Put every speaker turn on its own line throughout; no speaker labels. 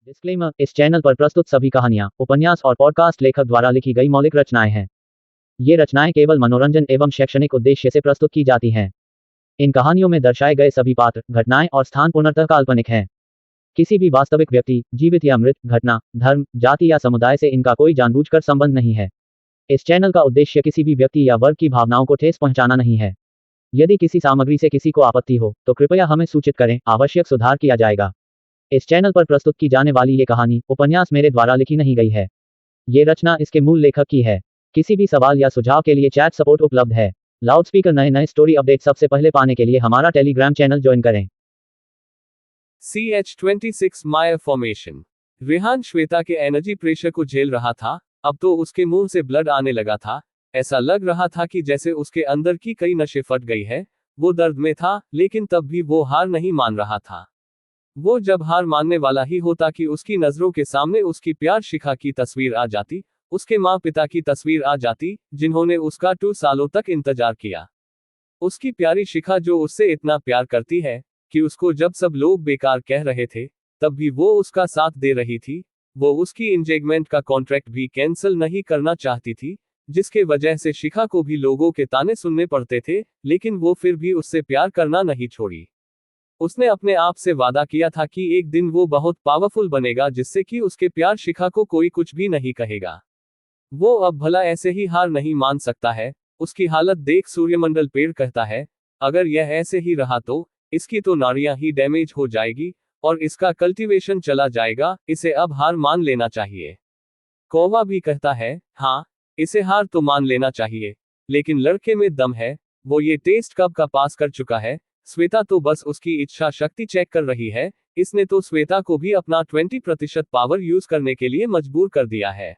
Disclaimer, इस channel पर प्रस्तुत सभी कहानियाँ, उपन्यास और पॉडकास्ट लेखक द्वारा लिखी गई मौलिक रचनाएं हैं। ये रचनाएं केवल मनोरंजन एवं शैक्षणिक उद्देश्य से प्रस्तुत की जाती हैं। इन कहानियों में दर्शाए गए सभी पात्र, घटनाएं और स्थान पूर्णतः काल्पनिक हैं। किसी भी वास्तविक व्यक्ति, जीवित या मृत, घटना, धर्म, जाति या समुदाय से इनका कोई जानबूझकर संबंध नहीं है। इस चैनल का उद्देश्य किसी भी व्यक्ति या वर्ग की भावनाओं को ठेस पहुंचाना नहीं है। यदि किसी सामग्री से किसी को आपत्ति हो, तो कृपया हमें सूचित करें, आवश्यक सुधार किया जाएगा। इस चैनल पर प्रस्तुत की जाने वाली ये कहानी, उपन्यास मेरे द्वारा लिखी नहीं गई है। ये रचना इसके मूल लेखक की है। किसी भी सवाल या सुझाव के लिए चैट सपोर्ट उपलब्ध है। लाउडस्पीकर नए स्टोरी अपडेट सबसे पहले पाने के लिए हमारा टेलीग्राम चैनल ज्वाइन करें।
CH-26 मायर फॉर्मेशन। रेहान श्वेता के एनर्जी प्रेशर को झेल रहा था। अब तो उसके मुंह से ब्लड आने लगा था। ऐसा लग रहा था कि जैसे उसके अंदर की कई नसें फट गई है। वो दर्द में था, लेकिन तब भी वो हार नहीं मान रहा था। वो जब हार मानने वाला ही होता कि उसकी नजरों के सामने उसकी प्यार शिखा की तस्वीर आ जाती, उसके माँ पिता की तस्वीर आ जाती, जिन्होंने उसका 2 सालों तक इंतजार किया। उसकी प्यारी शिखा जो उससे इतना प्यार करती है कि उसको जब सब लोग बेकार कह रहे थे, तब भी वो उसका साथ दे रही थी। वो उसकी एंगेजमेंट का कॉन्ट्रैक्ट भी कैंसिल नहीं करना चाहती थी, जिसके वजह से शिखा को भी लोगों के ताने सुनने पड़ते थे, लेकिन वो फिर भी उससे प्यार करना नहीं छोड़ी। उसने अपने आप से वादा किया था कि एक दिन वो बहुत पावरफुल बनेगा, जिससे कि उसके प्यार शिखा को कोई कुछ भी नहीं कहेगा। वो अब भला ऐसे ही हार नहीं मान सकता है। उसकी हालत देख सूर्यमंडल पेड़ कहता है, अगर यह ऐसे ही रहा तो इसकी तो नाड़ियां ही डैमेज हो जाएगी और इसका कल्टीवेशन चला जाएगा। इसे अब हार मान लेना चाहिए। कौवा भी कहता है, हाँ, इसे हार तो मान लेना चाहिए, लेकिन लड़के में दम है। वो ये टेस्ट कब का पास कर चुका है। श्वेता तो बस उसकी इच्छा शक्ति चेक कर रही है। इसने तो श्वेता को भी अपना 20% पावर यूज करने के लिए मजबूर कर दिया है।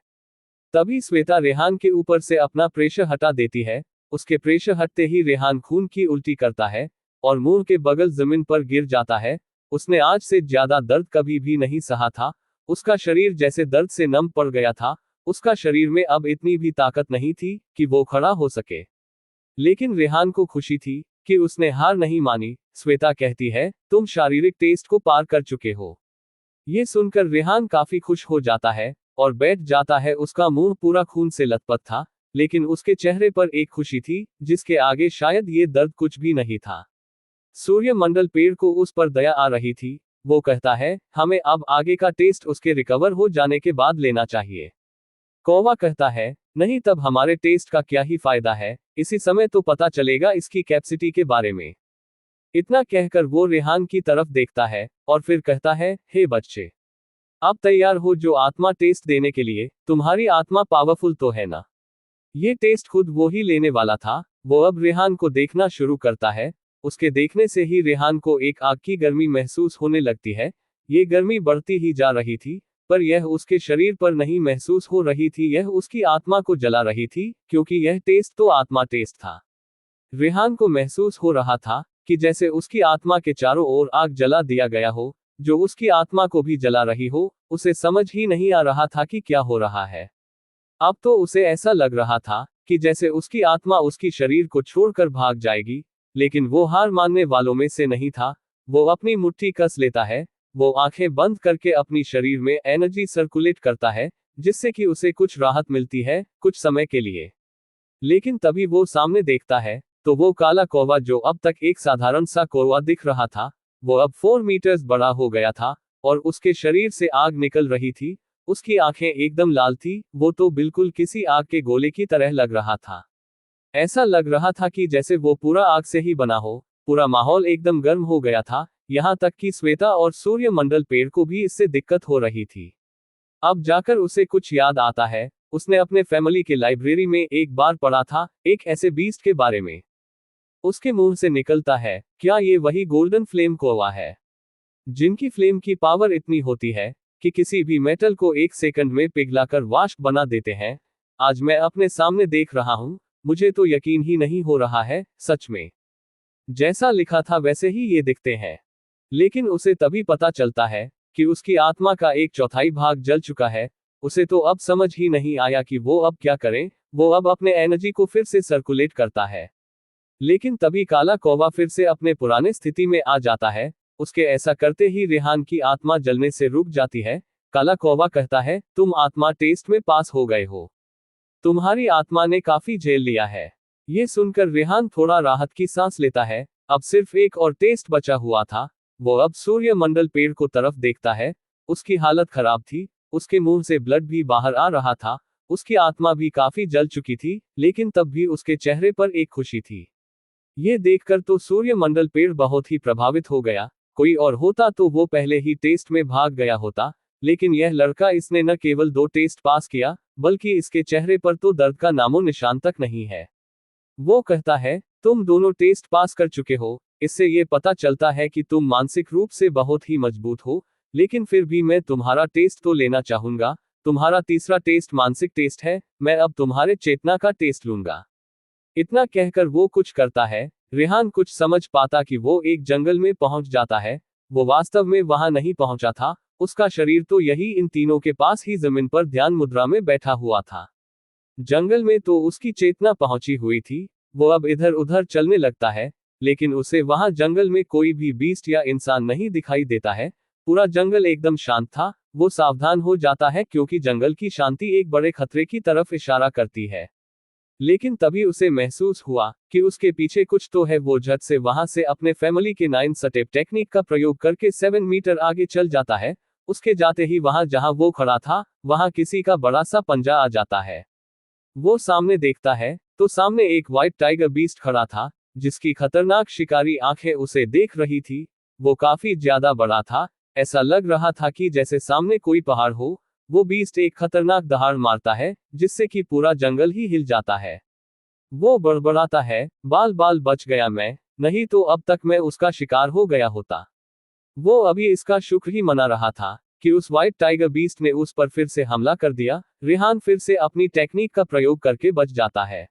तभी श्वेता रेहान के ऊपर से अपना प्रेशर हटा देती है। उसके प्रेशर हटते ही रेहान खून की उल्टी करता है और मुंह के बगल जमीन पर गिर जाता है। उसने आज से ज्यादा दर्द कभी भी नहीं सहा था। उसका शरीर जैसे दर्द से नम पड़ गया था। उसका शरीर में अब इतनी भी ताकत नहीं थी कि वो खड़ा हो सके। लेकिन रेहान को खुशी थी कि उसने हार नहीं मानी। श्वेता कहती है, तुम शारीरिक टेस्ट को पार कर चुके हो। ये सुनकर रेहान काफी खुश हो जाता है और बैठ जाता है। उसका मुंह पूरा खून से लथपथ था, लेकिन उसके चेहरे पर एक खुशी थी जिसके आगे शायद ये दर्द कुछ भी नहीं था। सूर्यमंडल पेड़ को उस पर दया आ रही थी। वो कहता है, हमें अब आगे का टेस्ट उसके रिकवर हो जाने के बाद लेना चाहिए। कौवा कहता है, नहीं, तब हमारे टेस्ट का क्या ही फायदा है। इसी समय तो पता चलेगा इसकी कैपेसिटी के बारे में। इतना कहकर वो रेहान की तरफ देखता है और फिर कहता है, हे बच्चे, आप तैयार हो जो आत्मा टेस्ट देने के लिए? तुम्हारी आत्मा पावरफुल तो है ना? ये टेस्ट खुद वो ही लेने वाला था। वो अब रेहान को देखना शुरू करता है। उसके देखने से ही रेहान को एक आग की गर्मी महसूस होने लगती है। ये गर्मी बढ़ती ही जा रही थी, पर यह उसके शरीर पर नहीं महसूस हो रही थी, यह उसकी आत्मा को जला रही थी, क्योंकि यह टेस्ट तो आत्मा टेस्ट था। रेहान को महसूस हो रहा था कि जैसे उसकी आत्मा के चारों ओर आग जला दिया गया हो, जो उसकी आत्मा को भी जला रही हो। उसे समझ ही नहीं आ रहा था कि क्या हो रहा है। अब तो उसे ऐसा लग रहा था कि जैसे उसकी आत्मा उसकी शरीर को छोड़कर भाग जाएगी, लेकिन वो हार मानने वालों में से नहीं था। वो अपनी मुट्ठी कस लेता है। वो आंखें बंद करके अपनी शरीर में एनर्जी सर्कुलेट करता है, जिससे कि उसे कुछ राहत मिलती है, कुछ समय के लिए। लेकिन तभी वो सामने देखता है तो वो काला कौवा, जो अब तक एक साधारण सा कौवा दिख रहा था, वो अब 4 मीटर्स बड़ा हो गया था और उसके शरीर से आग निकल रही थी। उसकी आंखें एकदम लाल थी। वो तो बिल्कुल किसी आग के गोले की तरह लग रहा था। ऐसा लग रहा था कि जैसे वो पूरा आग से ही बना हो। पूरा माहौल एकदम गर्म हो गया था, यहाँ तक कि श्वेता और सूर्यमंडल पेड़ को भी इससे दिक्कत हो रही थी। अब जाकर उसे कुछ याद आता है। उसने अपने फैमिली के लाइब्रेरी में एक बार पढ़ा था, एक ऐसे बीस्ट के बारे में। उसके मुंह से निकलता है, क्या ये वही गोल्डन फ्लेम कौवा है, जिनकी फ्लेम की पावर इतनी होती है कि किसी भी मेटल को 1 सेकंड में पिघलाकर वाष्प बना देते हैं। आज मैं अपने सामने देख रहा हूं। मुझे तो यकीन ही नहीं हो रहा है, सच में। जैसा लिखा था वैसे ही ये दिखते हैं। लेकिन उसे तभी पता चलता है कि उसकी आत्मा का 1/4 भाग जल चुका है। उसे तो अब समझ ही नहीं आया कि वो अब क्या करे। वो अब अपने एनर्जी को फिर से सर्कुलेट करता है, लेकिन तभी काला कौवा फिर से अपने पुराने स्थिति में आ जाता है। उसके ऐसा करते ही रेहान की आत्मा जलने से रुक जाती है। काला कौवा कहता है, तुम आत्मा टेस्ट में पास हो गए हो। तुम्हारी आत्मा ने काफी झेल लिया है। ये सुनकर रेहान थोड़ा राहत की सांस लेता है। अब सिर्फ एक और टेस्ट बचा हुआ था। वो अब सूर्यमंडल पेड़ को तरफ देखता है। उसकी हालत खराब थी, उसके मुंह से ब्लड भी बाहर आ रहा था, उसकी आत्मा भी काफी जल चुकी थी, लेकिन तब भी उसके चेहरे पर एक खुशी थी। ये देखकर तो सूर्यमंडल पेड़ बहुत ही प्रभावित हो गया। कोई और होता तो वो पहले ही टेस्ट में भाग गया होता, लेकिन यह लड़का, इसने न केवल 2 टेस्ट पास किया, बल्कि इसके चेहरे पर तो दर्द का नामो निशान तक नहीं है। वो कहता है, तुम दोनों टेस्ट पास कर चुके हो, इससे ये पता चलता है कि तुम मानसिक रूप से बहुत ही मजबूत हो, लेकिन फिर भी मैं तुम्हारा टेस्ट तो लेना चाहूंगा। तुम्हारा तीसरा टेस्ट मानसिक टेस्ट है, मैं अब तुम्हारे चेतना का टेस्ट लूंगा। इतना कहकर वो कुछ करता है। रेहान कुछ समझ पाता कि वो एक जंगल में पहुंच जाता है। वो वास्तव में वहां नहीं पहुंचा था, उसका शरीर तो यही इन तीनों के पास ही जमीन पर ध्यान मुद्रा में बैठा हुआ था। जंगल में तो उसकी चेतना पहुंची हुई थी। वो अब इधर उधर चलने लगता है, लेकिन उसे वहां जंगल में कोई भी बीस्ट या इंसान नहीं दिखाई देता है। पूरा जंगल एकदम शांत था। वो सावधान हो जाता है, क्योंकि जंगल की शांति एक बड़े खतरे की तरफ इशारा करती है। लेकिन तभी उसे महसूस हुआ कि उसके पीछे कुछ तो है। वो झट से वहां से अपने फैमिली के 9 स्टेप टेक्निक का प्रयोग करके 7 मीटर आगे चल जाता है। उसके जाते ही वहां जहां वो खड़ा था, वहां किसी का बड़ा सा पंजा आ जाता है। वो सामने देखता है तो सामने एक व्हाइट टाइगर बीस्ट खड़ा था, जिसकी खतरनाक शिकारी आंखें उसे देख रही थी। वो काफी ज्यादा बड़ा था, ऐसा लग रहा था कि जैसे सामने कोई पहाड़ हो। वो बीस्ट एक खतरनाक दहाड़ मारता है, जिससे कि पूरा जंगल ही हिल जाता है। वो बड़बड़ाता है, बाल बाल बच गया मैं, नहीं तो अब तक मैं उसका शिकार हो गया होता। वो अभी इसका शुक्र ही मना रहा था कि उस व्हाइट टाइगर बीस्ट ने उस पर फिर से हमला कर दिया। रेहान फिर से अपनी टेक्निक का प्रयोग करके बच जाता है।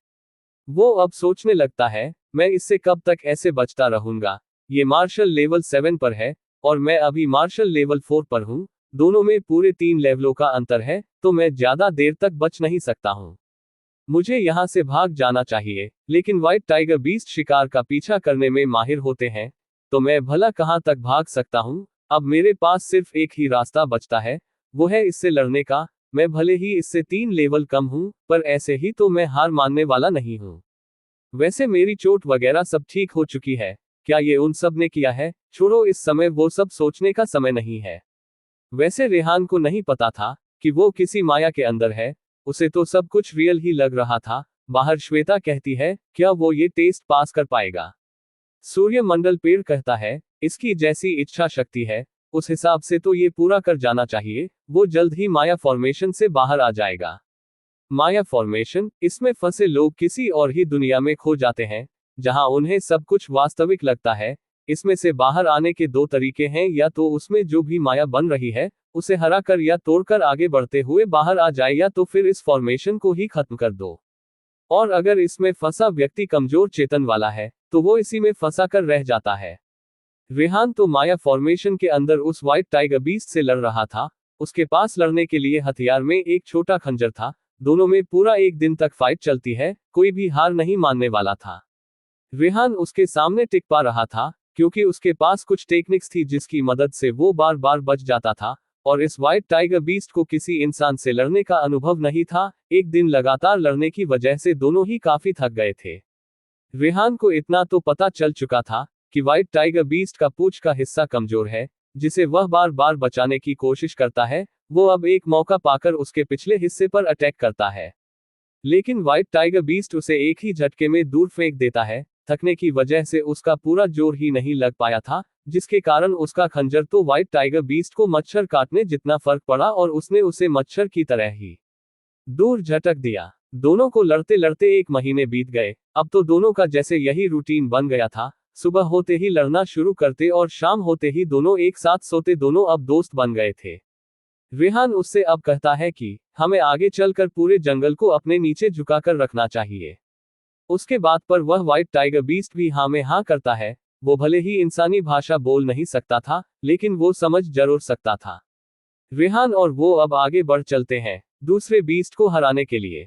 वो अब सोचने लगता है, मैं इससे कब तक ऐसे बचता रहूंगा। ये मार्शल लेवल 7 पर है, और मैं अभी मार्शल लेवल 4 पर हूँ। दोनों में पूरे 3 लेवलों का अंतर है, तो मैं ज्यादा देर तक बच नहीं सकता हूँ। मुझे यहाँ से भाग जाना चाहिए, लेकिन व्हाइट टाइगर बीस्ट शिकार का पीछा करने में माहिर होते हैं, तो मैं भला कहाँ तक भाग सकता हूँ। अब मेरे पास सिर्फ एक ही रास्ता बचता है, वो है इससे लड़ने का। मैं भले ही इससे 3 लेवल कम हूँ, पर ऐसे ही तो मैं हार मानने वाला नहीं हूँ। वैसे मेरी चोट वगैरह सब ठीक हो चुकी है, क्या ये उन सब ने किया है? छोड़ो, इस समय वो सब सोचने का समय नहीं है। वैसे रेहान को नहीं पता था कि वो किसी माया के अंदर है। उसे तो सब कुछ रियल ही लग रहा था। बाहर श्वेता कहती है, क्या वो ये टेस्ट पास कर पाएगा? सूर्यमंडल पेड़ कहता है, इसकी जैसी इच्छा शक्ति है, उस हिसाब से तो ये पूरा कर जाना चाहिए। वो जल्द ही माया फॉर्मेशन से बाहर आ जाएगा। माया फॉर्मेशन, इसमें फंसे लोग किसी और ही दुनिया में खो जाते हैं, जहां उन्हें सब कुछ वास्तविक लगता है। इसमें से बाहर आने के 2 तरीके हैं, या तो उसमें जो भी माया बन रही है उसे हरा कर या तोड़कर आगे बढ़ते हुए बाहर आ जाए, या तो फिर इस फॉर्मेशन को ही खत्म कर दो। और अगर इसमें फंसा व्यक्ति कमजोर चेतन वाला है, तो वो इसी में फंसा कर रह जाता है। रेहान तो माया फॉर्मेशन के अंदर उस व्हाइट टाइगर बीस्ट से लड़ रहा था। उसके पास लड़ने के लिए हथियार में एक छोटा खंजर था। दोनों में पूरा 1 दिन तक फाइट चलती है, कोई भी हार नहीं मानने वाला था। रेहान उसके सामने टिक पा रहा था, क्योंकि उसके पास कुछ टेक्निक्स थी जिसकी मदद से वो बार बार बच जाता था, और इस व्हाइट टाइगर बीस्ट को किसी इंसान से लड़ने का अनुभव नहीं था। 1 दिन लगातार लड़ने की वजह से दोनों ही काफी थक गए थे। रेहान को इतना तो पता चल चुका था कि व्हाइट टाइगर बीस्ट का पूंछ का हिस्सा कमजोर है, जिसे वह बार बार बचाने की कोशिश करता है। वो अब एक मौका पाकर उसके पिछले हिस्से पर अटैक करता है, लेकिन व्हाइट टाइगर बीस्ट उसे एक ही झटके में दूर फेंक देता है। थकने की वजह से उसका पूरा जोर ही नहीं लग पाया था, जिसके कारण उसका खंजर तो व्हाइट टाइगर बीस्ट को मच्छर काटने जितना फर्क पड़ा, और उसने उसे मच्छर की तरह ही दूर झटक दिया। दोनों को लड़ते लड़ते 1 महीने बीत गए। अब तो दोनों का जैसे यही रूटीन बन गया था। सुबह होते ही लड़ना शुरू करते और शाम होते ही दोनों एक साथ सोते। दोनों अब दोस्त बन गए थे। रेहान उससे अब कहता है कि हमें आगे चलकर पूरे जंगल को अपने नीचे झुकाकर रखना चाहिए। उसके बाद पर वह व्हाइट टाइगर बीस्ट भी हाँ में हाँ करता है। वो भले ही इंसानी भाषा बोल नहीं सकता था, लेकिन वो समझ जरूर सकता था। रेहान और वो अब आगे बढ़ चलते हैं दूसरे बीस्ट को हराने के लिए।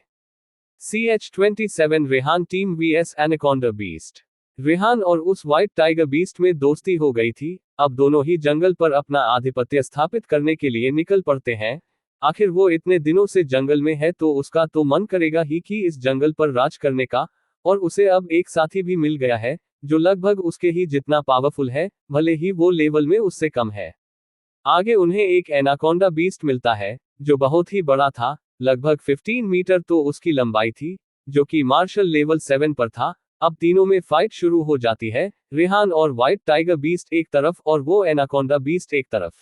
CH-27 Rehan team vs anaconda beast. Rehan और उस व्हाइट टाइगर बीस्ट में दोस्ती हो गई थी। अब दोनों ही जंगल पर अपना आधिपत्य स्थापित करने के लिए निकल पड़ते हैं। आखिर वो इतने दिनों से जंगल में है तो उसका तो मन करेगा ही कि इस जंगल पर राज करने का। और उसे अब एक साथी भी मिल गया है जो लगभग उसके ही जितना पावरफुल है, भले ही वो लेवल में उससे कम है। आगे उन्हें एक एनाकोंडा बीस्ट मिलता है जो बहुत ही बड़ा था, लगभग 15 मीटर तो उसकी लंबाई थी, जो कि मार्शल लेवल 7 पर था। अब तीनों में फाइट शुरू हो जाती है, रेहान और व्हाइट टाइगर बीस्ट एक तरफ और वो एनाकोंडा बीस्ट एक तरफ।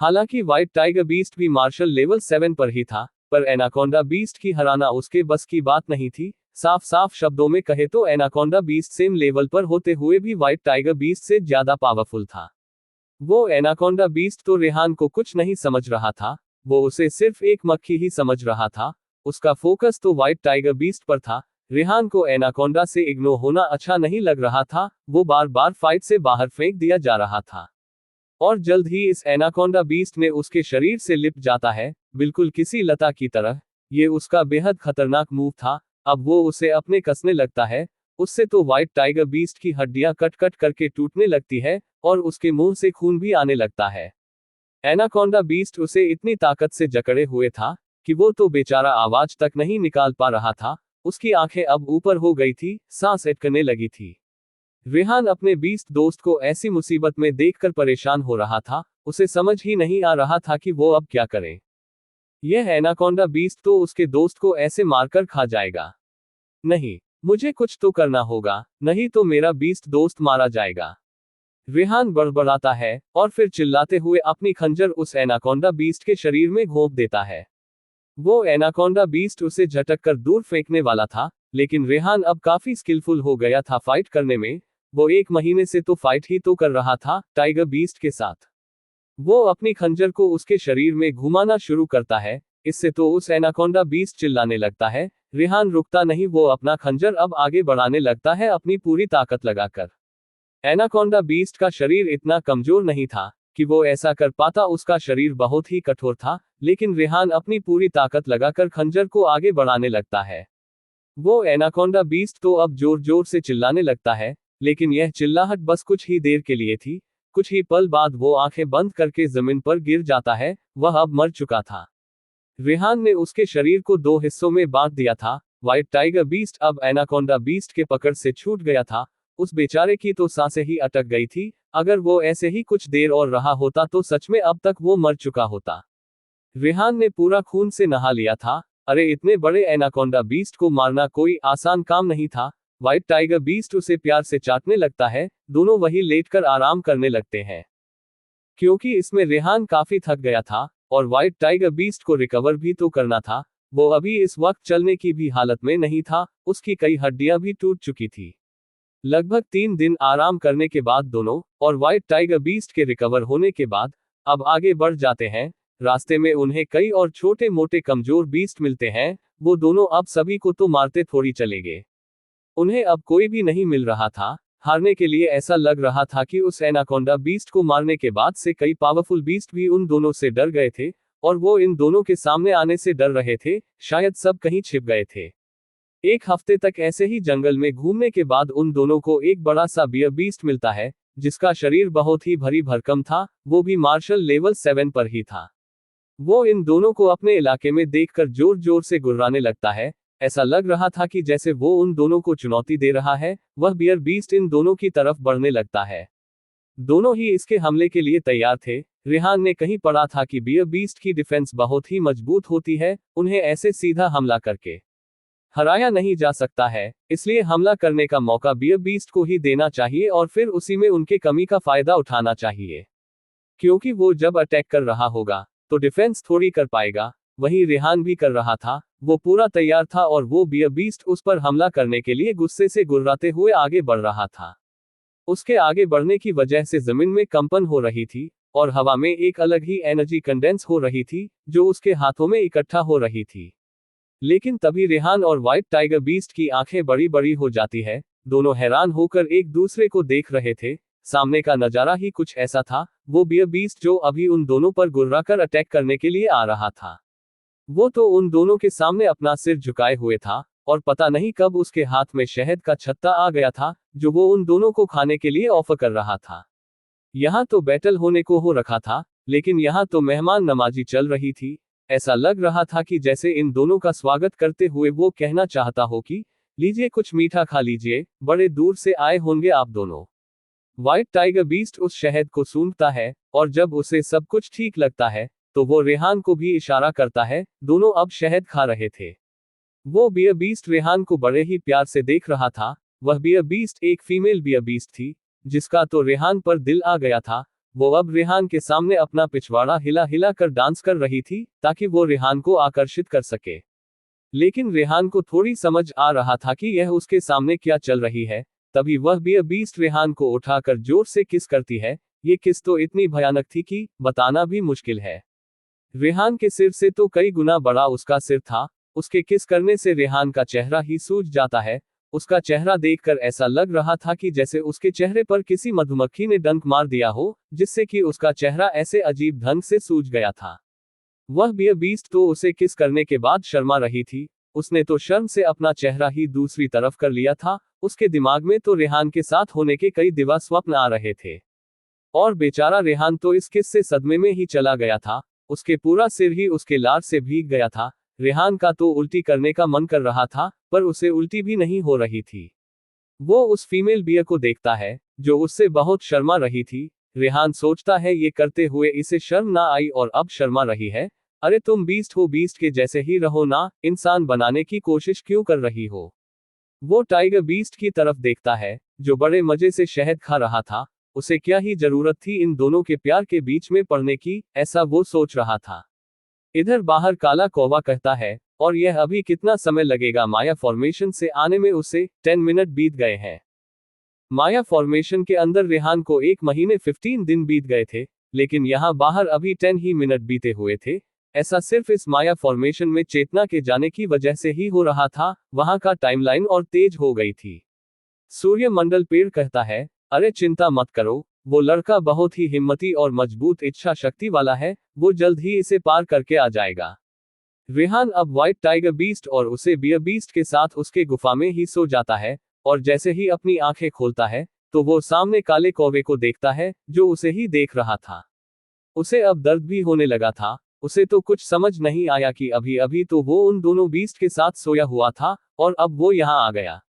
हालांकि व्हाइट टाइगर बीस्ट भी मार्शल लेवल 7 पर ही था, पर एनाकोंडा बीस्ट की हराना उसके बस की बात नहीं थी। साफ साफ शब्दों में कहे तो एनाकोंडा बीस्ट सेम लेवल पर होते हुए भी व्हाइट टाइगर बीस्ट से ज्यादा पावरफुल था। वो एनाकोंडा बीस्ट तो रेहान को कुछ नहीं समझ रहा था, वो उसे सिर्फ एक मक्खी ही समझ रहा था। उसका फोकस तो व्हाइट टाइगर बीस्ट पर था। रेहान को एनाकोंडा से इग्नोर होना अच्छा नहीं लग रहा था, वो बार बार फाइट से बाहर फेंक दिया जा रहा था। और जल्द ही इस एनाकोंडा बीस्ट में उसके शरीर से लिपट जाता है, बिल्कुल किसी लता की तरह। ये उसका बेहद खतरनाक मूव था। अब वो उसे अपने कसने लगता है। उससे तो व्हाइट टाइगर बीस्ट की हड्डियां कट कट करके टूटने लगती है और उसके मुंह से खून भी आने लगता है। एनाकोंडा बीस्ट उसे इतनी ताकत से जकड़े हुए था कि वो तो बेचारा आवाज तक नहीं निकाल पा रहा था। उसकी आंखें अब ऊपर हो गई थी, सांस अटकने लगी थी। रेहान अपने बीस्ट दोस्त को ऐसी मुसीबत में देखकर परेशान हो रहा था, उसे समझ ही नहीं आ रहा था कि वो अब क्या करे। यह एनाकोंडा बीस्ट तो उसके दोस्त को ऐसे मारकर खा जाएगा। नहीं, मुझे कुछ तो करना होगा, नहीं तो मेरा बीस्ट दोस्त मारा जाएगा। रेहान बड़बड़ाता है और फिर चिल्लाते हुए अपनी खंजर उस एनाकोंडा बीस्ट के शरीर में घोंप देता है। वो एनाकोंडा बीस्ट उसे झटक कर दूर फेंकने वाला था, लेकिन रेहान अब काफी स्किलफुल हो गया था फाइट करने में। वो 1 महीने से तो फाइट ही तो कर रहा था टाइगर बीस्ट के साथ। वो अपनी खंजर को उसके शरीर में घुमाना शुरू करता है, इससे तो उस एनाकोंडा बीस्ट चिल्लाने लगता है। रेहान रुकता नहीं, वो अपना खंजर अब आगे बढ़ाने लगता है अपनी पूरी ताकत लगाकर। एनाकोंडा बीस्ट का शरीर इतना कमजोर नहीं था कि वो ऐसा कर पाता, उसका शरीर बहुत ही कठोर था। लेकिन रेहान अपनी पूरी ताकत लगाकर खंजर को आगे बढ़ाने लगता है। वो एनाकोंडा बीस्ट तो अब जोर जोर से चिल्लाने लगता है, लेकिन यह चिल्लाहट बस कुछ ही देर के लिए थी। कुछ ही पल बाद वो आंखें बंद करके जमीन पर गिर जाता है, वह अब मर चुका था। रेहान ने उसके शरीर को 2 हिस्सों में बांट दिया था। व्हाइट टाइगर बीस्ट अब एनाकोंडा बीस्ट के पकड़ से छूट गया था। उस बेचारे की तो सांसें ही अटक गई थी। अगर वो ऐसे ही कुछ देर और रहा होता तो सच में अब तक वो मर चुका होता। रेहान ने पूरा खून से नहा लिया था। अरे इतने बड़े एनाकोंडा बीस्ट को मारना कोई आसान काम नहीं था। व्हाइट टाइगर बीस्ट उसे प्यार से चाटने लगता है, दोनों वहीं लेटकर आराम करने लगते हैं। क्योंकि इसमें रेहान काफी थक गया था और व्हाइट टाइगर बीस्ट को रिकवर भी तो करना था। वो अभी इस वक्त चलने की भी हालत में नहीं था, उसकी कई हड्डियां भी टूट चुकी थी। लगभग 3 दिन आराम करने के बाद दोनों और व्हाइट टाइगर बीस्ट के रिकवर होने के बाद अब आगे बढ़ जाते हैं। रास्ते में उन्हें कई और छोटे मोटे कमजोर बीस्ट मिलते हैं। वो दोनों अब सभी को तो मारते थोड़ी चलेंगे। उन्हें अब कोई भी नहीं मिल रहा था। हारने के लिए ऐसा लग रहा था कि उस एनाकोंडा बीस्ट को मारने के बाद से कई पावरफुल बीस्ट भी उन दोनों से डर गए थे और वो इन दोनों के सामने आने से डर रहे थे, शायद सब कहीं छिप गए थे। 1 हफ्ते तक ऐसे ही जंगल में घूमने के बाद उन दोनों को एक बड़ा सा बियर बीस्ट मिलता है, जिसका शरीर बहुत ही भरी भरकम था, वो भी मार्शल लेवल 7 पर ही था। वो इन दोनों को अपने इलाके में देखकर जोर जोर से गुर्राने लगता है। ऐसा लग रहा था कि जैसे वो उन दोनों को चुनौती दे रहा है। वह बियर बीस्ट इन दोनों की तरफ बढ़ने लगता है। दोनों ही इसके हमले के लिए तैयार थे। रेहान ने कहीं पढ़ा था कि बियर बीस्ट की डिफेंस बहुत ही मजबूत होती है, उन्हें ऐसे सीधा हमला करके हराया नहीं जा सकता है, इसलिए हमला करने का मौका बियर बीस्ट को ही देना चाहिए और फिर उसी में उनके कमी का फायदा उठाना चाहिए। क्योंकि वो जब अटैक कर रहा होगा तो डिफेंस थोड़ी कर पाएगा। वहीं रेहान भी कर रहा था, वो पूरा तैयार था और वो बियर बीस्ट उस पर हमला करने के लिए गुस्से से गुर्राते हुए आगे बढ़ रहा था। उसके आगे बढ़ने की वजह से जमीन में कंपन हो रही थी और हवा में एक अलग ही एनर्जी कंडेंस हो रही थी, जो उसके हाथों में इकट्ठा हो रही थी। लेकिन तभी रेहान और व्हाइट टाइगर बीस्ट की आंखें बड़ी बड़ी हो जाती है। दोनों हैरान होकर एक दूसरे को देख रहे थे। सामने का नजारा ही कुछ ऐसा था। वो बियर बीस्ट जो अभी उन दोनों पर गुर्राकर अटैक करने के लिए आ रहा था, वो तो उन दोनों के सामने अपना सिर झुकाए हुए था। और पता नहीं कब उसके हाथ में शहद का छत्ता आ गया था जो वो उन दोनों को खाने के लिए ऑफर कर रहा था। यहाँ तो बैटल होने को हो रखा था, लेकिन यहाँ तो मेहमान नवाजी चल रही थी। ऐसा लग रहा था कि जैसे इन दोनों का स्वागत करते हुए वो कहना चाहता हो कि लीजिए कुछ मीठा खा लीजिए, बड़े दूर से आए होंगे आप दोनों। व्हाइट टाइगर बीस्ट उस शहद को सूंघता है, और जब उसे सब कुछ ठीक लगता है तो वो रेहान को भी इशारा करता है। दोनों अब शहद खा रहे थे। वो बियर बीस्ट रेहान को बड़े ही प्यार से देख रहा था। वह बियर बीस्ट एक फीमेल बियर बीस्ट थी, जिसका तो रेहान पर दिल आ गया था। वो अब रेहान के सामने अपना पिछवाड़ा हिला हिला कर डांस कर रही थी ताकि वो रेहान को आकर्षित कर सके। लेकिन रेहान को थोड़ी समझ आ रहा था कि यह उसके सामने क्या चल रही है। तभी वह बियर बीस्ट रेहान को उठाकर जोर से किस करती है। ये किस तो इतनी भयानक थी कि बताना भी मुश्किल है। रेहान के सिर से तो कई गुना बड़ा उसका सिर था। उसके किस करने से रेहान का चेहरा ही सूज जाता है। उसका चेहरा देखकर ऐसा लग रहा था कि जैसे उसके चेहरे पर किसी मधुमक्खी ने डंक मार दिया हो, जिससे कि उसका चेहरा ऐसे अजीब ढंग से सूज गया था। वह बियर बीस्ट तो उसे किस करने के बाद शर्मा रही थी। उसने तो शर्म से अपना चेहरा ही दूसरी तरफ कर लिया था। उसके दिमाग में तो रेहान के साथ होने के कई दिवा स्वप्न आ रहे थे। और बेचारा रेहान तो इस किस से सदमे में ही चला गया था। उसके पूरा सिर ही उसके लार से भीग गया था। रेहान का तो उल्टी करने का मन कर रहा था, पर उसे उल्टी भी नहीं हो रही थी। वो उस फीमेल बियर को देखता है जो उससे बहुत शर्मा रही थी। रेहान सोचता है ये करते हुए इसे शर्म ना आई और अब शर्मा रही है। अरे तुम बीस्ट हो, बीस्ट के जैसे ही रहो ना, इंसान बनाने की कोशिश क्यों कर रही हो। वो टाइगर बीस्ट की तरफ देखता है जो बड़े मजे से शहद खा रहा था। उसे क्या ही जरूरत थी इन दोनों के प्यार के बीच में पड़ने की, ऐसा वो सोच रहा था। इधर बाहर काला कौवा कहता है, और यह अभी कितना समय लगेगा, माया फॉर्मेशन से आने में उसे 10 मिनट बीत गए हैं। माया फॉर्मेशन के अंदर रेहान को 1 महीने 15 दिन बीत गए थे, लेकिन यहाँ बाहर अभी 10 ही मिनट बीते हुए थे। ऐसा सिर्फ इस माया फॉर्मेशन में चेतना के जाने की वजह से ही हो रहा था। वहां का टाइमलाइन और तेज हो गई थी। सूर्यमंडल पेड़ कहता है, अरे चिंता मत करो, वो लड़का बहुत ही हिम्मती और मजबूत इच्छा शक्ति वाला है, वो जल्द ही इसे पार करके आ जाएगा। रेहान अब व्हाइट टाइगर बीस्ट और उसे बियर बीस्ट के साथ उसके गुफा में ही सो जाता है, और जैसे ही अपनी आंखें खोलता है तो वो सामने काले कौवे को देखता है जो उसे ही देख रहा था। उसे अब दर्द भी होने लगा था। उसे तो कुछ समझ नहीं आया कि अभी अभी तो वो उन दोनों बीस्ट के साथ सोया हुआ था, और अब वो यहाँ आ गया।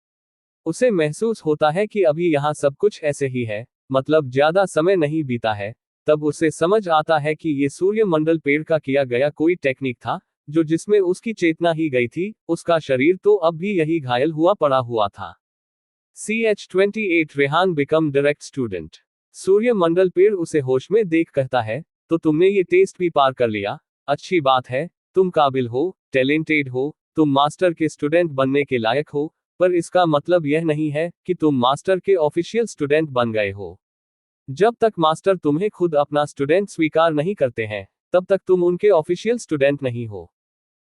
उसे महसूस होता है कि अभी यहाँ सब कुछ ऐसे ही है, मतलब ज्यादा समय नहीं बीता है। तब उसे समझ आता है कि ये सूर्यमंडल पेड़ का किया गया कोई टेक्निक था, जो जिसमें उसकी चेतना ही गई थी। उसका शरीर तो अब भी यही घायल हुआ पड़ा हुआ था। CH28 Rehan become direct student. सूर्यमंडल पेड़ उसे होश में देख कहता है, तो तुमने ये टेस्ट भी पार कर लिया, अच्छी बात है, तुम काबिल हो, टैलेंटेड हो, तुम मास्टर के स्टूडेंट बनने के लायक हो। पर इसका मतलब यह नहीं है कि तुम मास्टर के ऑफिशियल स्टूडेंट बन गए हो। जब तक मास्टर तुम्हें खुद अपना स्टूडेंट स्वीकार नहीं करते हैं, तब तक तुम उनके ऑफिशियल स्टूडेंट नहीं हो।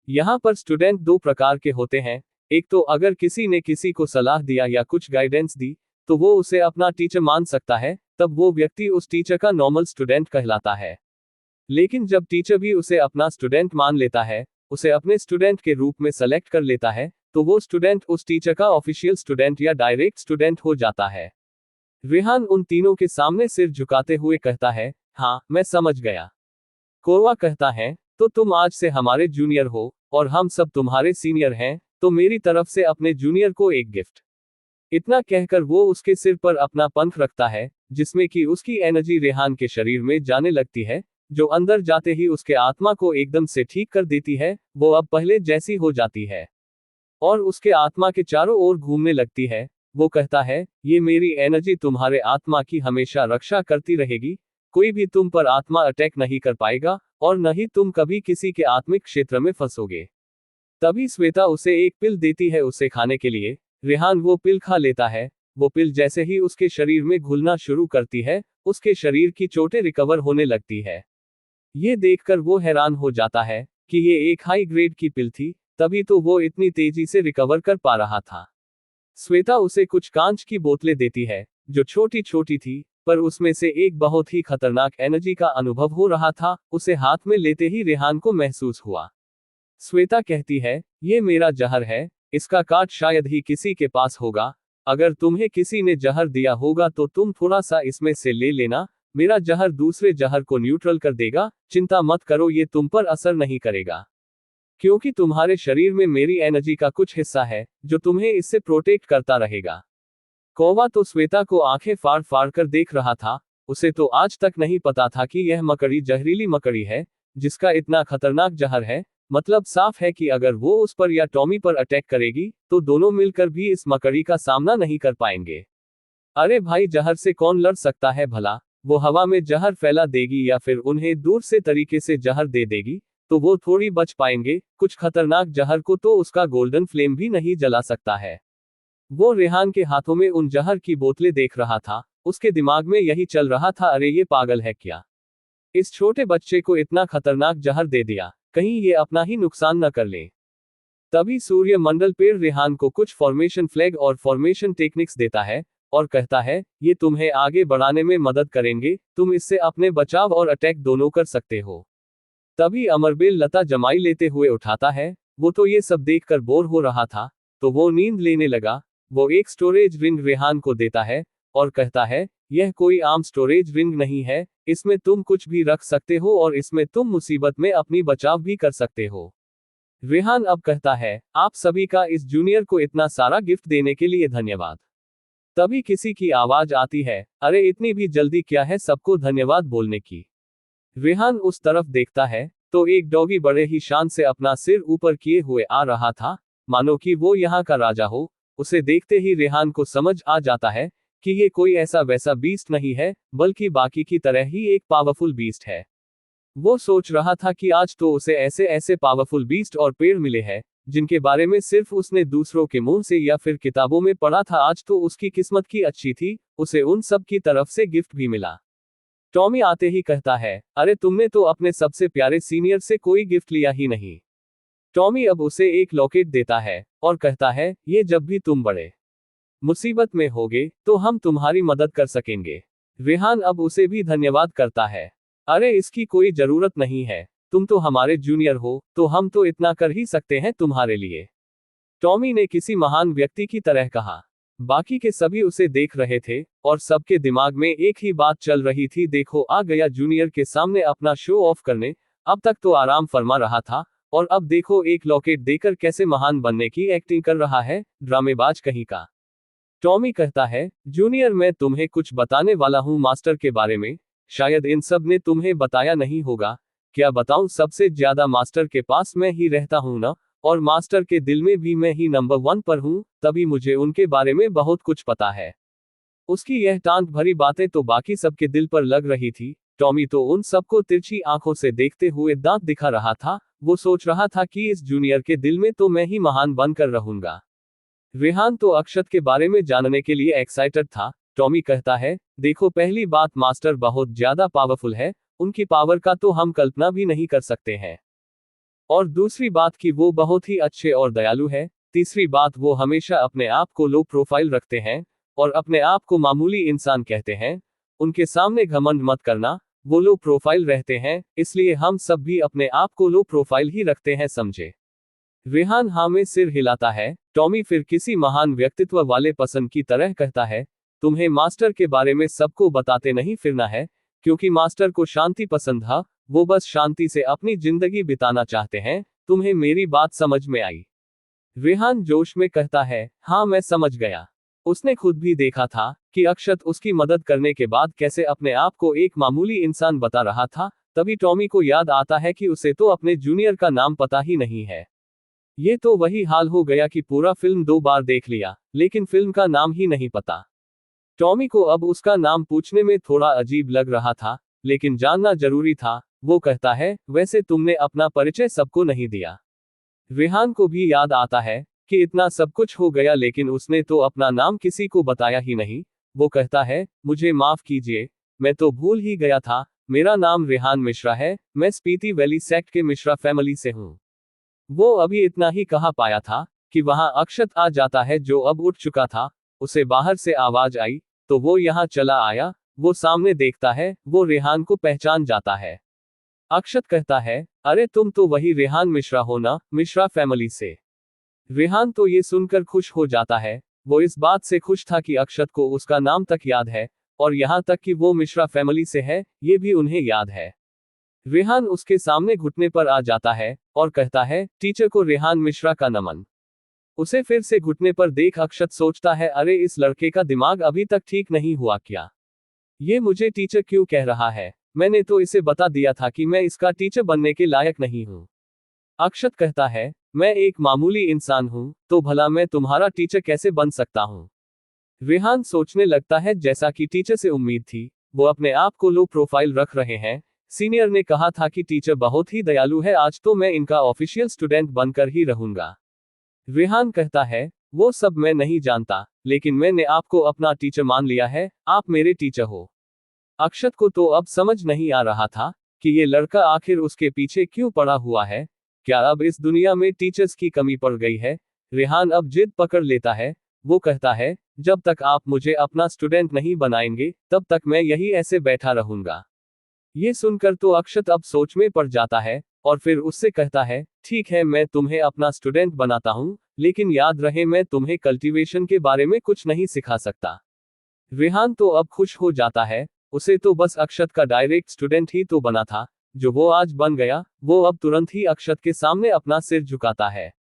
यहाँ पर स्टूडेंट 2 प्रकार के होते हैं। एक तो अगर किसी ने किसी को सलाह दिया या कुछ गाइडेंस दी, तो वो उसे अपना टीचर मान सकता है, तब वो व्यक्ति उस टीचर का नॉर्मल स्टूडेंट कहलाता है। लेकिन जब टीचर भी उसे अपना स्टूडेंट मान लेता है, उसे अपने स्टूडेंट के रूप में सेलेक्ट कर लेता है, तो वो स्टूडेंट उस टीचर का ऑफिशियल स्टूडेंट या डायरेक्ट स्टूडेंट हो जाता है। रेहान उन तीनों के सामने सिर झुकाते हुए कहता है, हाँ मैं समझ गया। कौवा कहता है, तो तुम आज से हमारे जूनियर हो, और हम सब तुम्हारे सीनियर हैं, तो मेरी तरफ से अपने जूनियर को एक गिफ्ट। इतना कहकर वो उसके सिर पर अपना पंख रखता है, जिसमें कि उसकी एनर्जी रेहान के शरीर में जाने लगती है, जो अंदर जाते ही उसके आत्मा को एकदम से ठीक कर देती है। वो अब पहले जैसी हो जाती है, और उसके आत्मा के चारों ओर घूमने लगती है। वो कहता है, ये मेरी एनर्जी तुम्हारे आत्मा की हमेशा रक्षा करती रहेगी, कोई भी तुम पर आत्मा अटैक नहीं कर पाएगा, और न ही तुम कभी किसी के आत्मिक क्षेत्र में फंसोगे। तभी श्वेता उसे एक पिल देती है उसे खाने के लिए। रेहान वो पिल खा लेता है। वो पिल जैसे ही उसके शरीर में घुलना शुरू करती है, उसके शरीर की चोटें रिकवर होने लगती है। ये देखकर वो हैरान हो जाता है कि ये एक हाई ग्रेड की पिल थी, तभी तो वो इतनी तेजी से रिकवर कर पा रहा था। श्वेता उसे कुछ कांच की बोतलें देती है, जो छोटी छोटी थी, पर उसमें से एक बहुत ही खतरनाक एनर्जी का अनुभव हो रहा था। उसे हाथ में लेते ही रेहान को महसूस हुआ। श्वेता कहती है, ये मेरा जहर है, इसका काट शायद ही किसी के पास होगा। अगर तुम्हें किसी ने जहर दिया होगा तो तुम थोड़ा सा इसमें से ले लेना, मेरा जहर दूसरे जहर को न्यूट्रल कर देगा। चिंता मत करो, ये तुम पर असर नहीं करेगा, क्योंकि तुम्हारे शरीर में मेरी एनर्जी का कुछ हिस्सा है जो तुम्हें इससे प्रोटेक्ट करता रहेगा। कौवा तो श्वेता को आंखें फाड़ फाड़ कर देख रहा था। उसे तो आज तक नहीं पता था कि यह मकड़ी जहरीली मकड़ी है, जिसका इतना खतरनाक जहर है। मतलब साफ है कि अगर वो उस पर या टॉमी पर अटैक करेगी तो दोनों मिलकर भी इस मकड़ी का सामना नहीं कर पाएंगे। अरे भाई, जहर से कौन लड़ सकता है भला? वो हवा में जहर फैला देगी या फिर उन्हें दूर से तरीके से जहर दे देगी तो वो थोड़ी बच पाएंगे। कुछ खतरनाक जहर को तो उसका गोल्डन फ्लेम भी नहीं जला सकता है। वो रेहान के हाथों में उन जहर की बोतलें देख रहा था। उसके दिमाग में यही चल रहा था, अरे ये पागल है क्या, इस छोटे बच्चे को इतना खतरनाक जहर दे दिया, कहीं ये अपना ही नुकसान न कर ले। तभी सूर्य मंडल पेड़ रेहान को कुछ फॉर्मेशन फ्लैग और फॉर्मेशन टेक्निक्स देता है और कहता है, ये तुम्हें आगे बढ़ाने में मदद करेंगे, तुम इससे अपने बचाव और अटैक दोनों कर सकते हो। तभी अमरबेल लता जमाई लेते हुए उठाता है। वो तो ये सब देखकर बोर हो रहा था, तो वो नींद लेने लगा। वो एक स्टोरेज रिंग रेहान को देता है और कहता है, यह कोई आम स्टोरेज रिंग नहीं है, इसमें तुम कुछ भी रख सकते हो और इसमें तुम मुसीबत में अपनी बचाव भी कर सकते हो। रेहान अब कहता है, आप सभी का इस जूनियर को इतना सारा गिफ्ट देने के लिए धन्यवाद। तभी किसी की आवाज आती है, अरे इतनी भी जल्दी क्या है सबको धन्यवाद बोलने की। रेहान उस तरफ देखता है तो एक डॉगी बड़े ही शान से अपना सिर ऊपर किए हुए आ रहा था, मानो कि वो यहाँ का राजा हो। उसे देखते ही रेहान को समझ आ जाता है कि ये कोई ऐसा वैसा बीस्ट नहीं है, बल्कि बाकी की तरह ही एक पावरफुल बीस्ट है। वो सोच रहा था कि आज तो उसे ऐसे ऐसे पावरफुल बीस्ट और पेड़ मिले हैं जिनके बारे में सिर्फ उसने दूसरों के मुंह से या फिर किताबों में पढ़ा था। आज तो उसकी किस्मत की अच्छी थी, उसे उन सब की तरफ से गिफ्ट भी मिला। टॉमी आते ही कहता है, अरे तुमने तो अपने सबसे प्यारे सीनियर से कोई गिफ्ट लिया ही नहीं। टॉमी अब उसे एक लॉकेट देता है और कहता है, ये जब भी तुम बड़े मुसीबत में होगे तो हम तुम्हारी मदद कर सकेंगे। रेहान अब उसे भी धन्यवाद करता है, अरे इसकी कोई जरूरत नहीं है, तुम तो हमारे जूनियर हो, तो हम तो इतना कर ही सकते हैं तुम्हारे लिए। टॉमी ने किसी महान व्यक्ति की तरह कहा। बाकी के सभी उसे देख रहे थे और सबके दिमाग में एक ही बात चल रही थी, देखो आ गया जूनियर के सामने अपना शो ऑफ करने। अब तक तो आराम फरमा रहा था और अब देखो एक लॉकेट देकर कैसे महान बनने की एक्टिंग कर रहा है, ड्रामेबाज कहीं का। टॉमी कहता है, जूनियर मैं तुम्हें कुछ बताने वाला हूँ मास्टर के बारे में, शायद इन सब ने तुम्हें बताया नहीं होगा। क्या बताऊं, सबसे ज्यादा मास्टर के पास मैं ही रहता हूं ना, और मास्टर के दिल में भी मैं ही नंबर 1 पर हूं, तभी मुझे उनके बारे में बहुत कुछ पता है। उसकी यह टांट भरी बातें तो बाकी सबके दिल पर लग रही थी। टॉमी तो उन सबको तिरछी आंखों से देखते हुए दांत दिखा रहा था। वो सोच रहा था कि इस जूनियर के दिल में तो मैं ही महान बनकर रहूंगा। रेहान तो अक्षत के बारे में जानने के लिए एक्साइटेड था। टॉमी कहता है, देखो पहली बात, मास्टर बहुत ज्यादा पावरफुल है, उनकी पावर का तो हम कल्पना भी नहीं कर सकते हैं। और दूसरी बात कि वो बहुत ही अच्छे और दयालु है। तीसरी बात, वो हमेशा अपने आप को लो प्रोफाइल रखते हैं और अपने आप को मामूली इंसान कहते हैं। उनके सामने घमंड मत करना, वो लो प्रोफाइल रहते हैं, इसलिए हम सब भी अपने आप को लो प्रोफाइल ही रखते हैं, समझे। रेहान हाँ में सिर हिलाता है। टॉमी फिर किसी महान व्यक्तित्व वाले पसंद की तरह कहता है, तुम्हें मास्टर के बारे में सबको बताते नहीं फिरना है, क्योंकि मास्टर को शांति पसंद है, वो बस शांति से अपनी जिंदगी बिताना चाहते हैं। तुम्हें मेरी बात समझ में आई? रेहान जोश में कहता है, हाँ मैं समझ गया। उसने खुद भी देखा था कि अक्षत उसकी मदद करने के बाद कैसे अपने आप को एक मामूली इंसान बता रहा था। तभी टॉमी को याद आता है कि उसे तो अपने जूनियर का नाम पता ही नहीं है। ये तो वही हाल हो गया कि पूरा फिल्म 2 बार देख लिया, लेकिन फिल्म का नाम ही नहीं पता। टॉमी को अब उसका नाम पूछने में थोड़ा अजीब लग रहा था, लेकिन जानना जरूरी था। वो कहता है, वैसे तुमने अपना परिचय सबको नहीं दिया। रेहान को भी याद आता है कि इतना सब कुछ हो गया लेकिन उसने तो अपना नाम किसी को बताया ही नहीं। वो कहता है, मुझे माफ कीजिए, मैं तो भूल ही गया था, मेरा नाम रेहान मिश्रा है, मैं स्पीति वैली सेक्ट के मिश्रा फैमिली से हूँ। वो अभी इतना ही कहा पाया था कि वहां अक्षत आ जाता है जो अब उठ चुका था। उसे बाहर से आवाज आई तो वो यहाँ चला आया। वो सामने देखता है, वो रेहान को पहचान जाता है। अक्षत कहता है, अरे तुम तो वही रेहान मिश्रा हो ना, मिश्रा फैमिली से। रेहान तो ये सुनकर खुश हो जाता है। वो इस बात से खुश था कि अक्षत को उसका नाम तक याद है, और यहाँ तक कि वो मिश्रा फैमिली से है, ये भी उन्हें याद है। रेहान उसके सामने घुटने पर आ जाता है और कहता है, टीचर को रेहान मिश्रा का नमन। उसे फिर से घुटने पर देख अक्षत सोचता है, अरे इस लड़के का दिमाग अभी तक ठीक नहीं हुआ क्या? ये मुझे टीचर क्यों कह रहा है? मैंने तो इसे बता दिया था कि मैं इसका टीचर बनने के लायक नहीं हूँ। अक्षत कहता है, मैं एक मामूली इंसान हूँ, तो भला मैं तुम्हारा टीचर कैसे बन सकता हूँ? रेहान सोचने लगता है, जैसा कि टीचर से उम्मीद थी, वो अपने आप को लो प्रोफाइल रख रहे हैं। सीनियर ने कहा था कि टीचर बहुत ही दयालु है, आज तो मैं इनका ऑफिशियल स्टूडेंट बनकर ही रहूंगा। रेहान कहता है, वो सब मैं नहीं जानता, लेकिन मैंने आपको अपना टीचर मान लिया है, आप मेरे टीचर हो। अक्षत को तो अब समझ नहीं आ रहा था कि ये लड़का आखिर उसके पीछे क्यों पड़ा हुआ है। क्या अब इस दुनिया में टीचर्स की कमी पड़ गई है? रेहान अब जिद पकड़ लेता है। वो कहता है, जब तक आप मुझे अपना स्टूडेंट नहीं बनाएंगे, तब तक मैं यही ऐसे बैठा रहूंगा। ये सुनकर तो अक्षत अब सोच में पड़ जाता है, और फिर उससे कहता है, ठीक है, मैं तुम्हें अपना स्टूडेंट बनाता हूँ, लेकिन याद रहे मैं तुम्हें कल्टीवेशन के बारे में कुछ नहीं सिखा सकता। रेहान तो अब खुश हो जाता है। उसे तो बस अक्षत का डायरेक्ट स्टूडेंट ही तो बना था, जो वो आज बन गया। वो अब तुरंत ही अक्षत के सामने अपना सिर झुकाता है।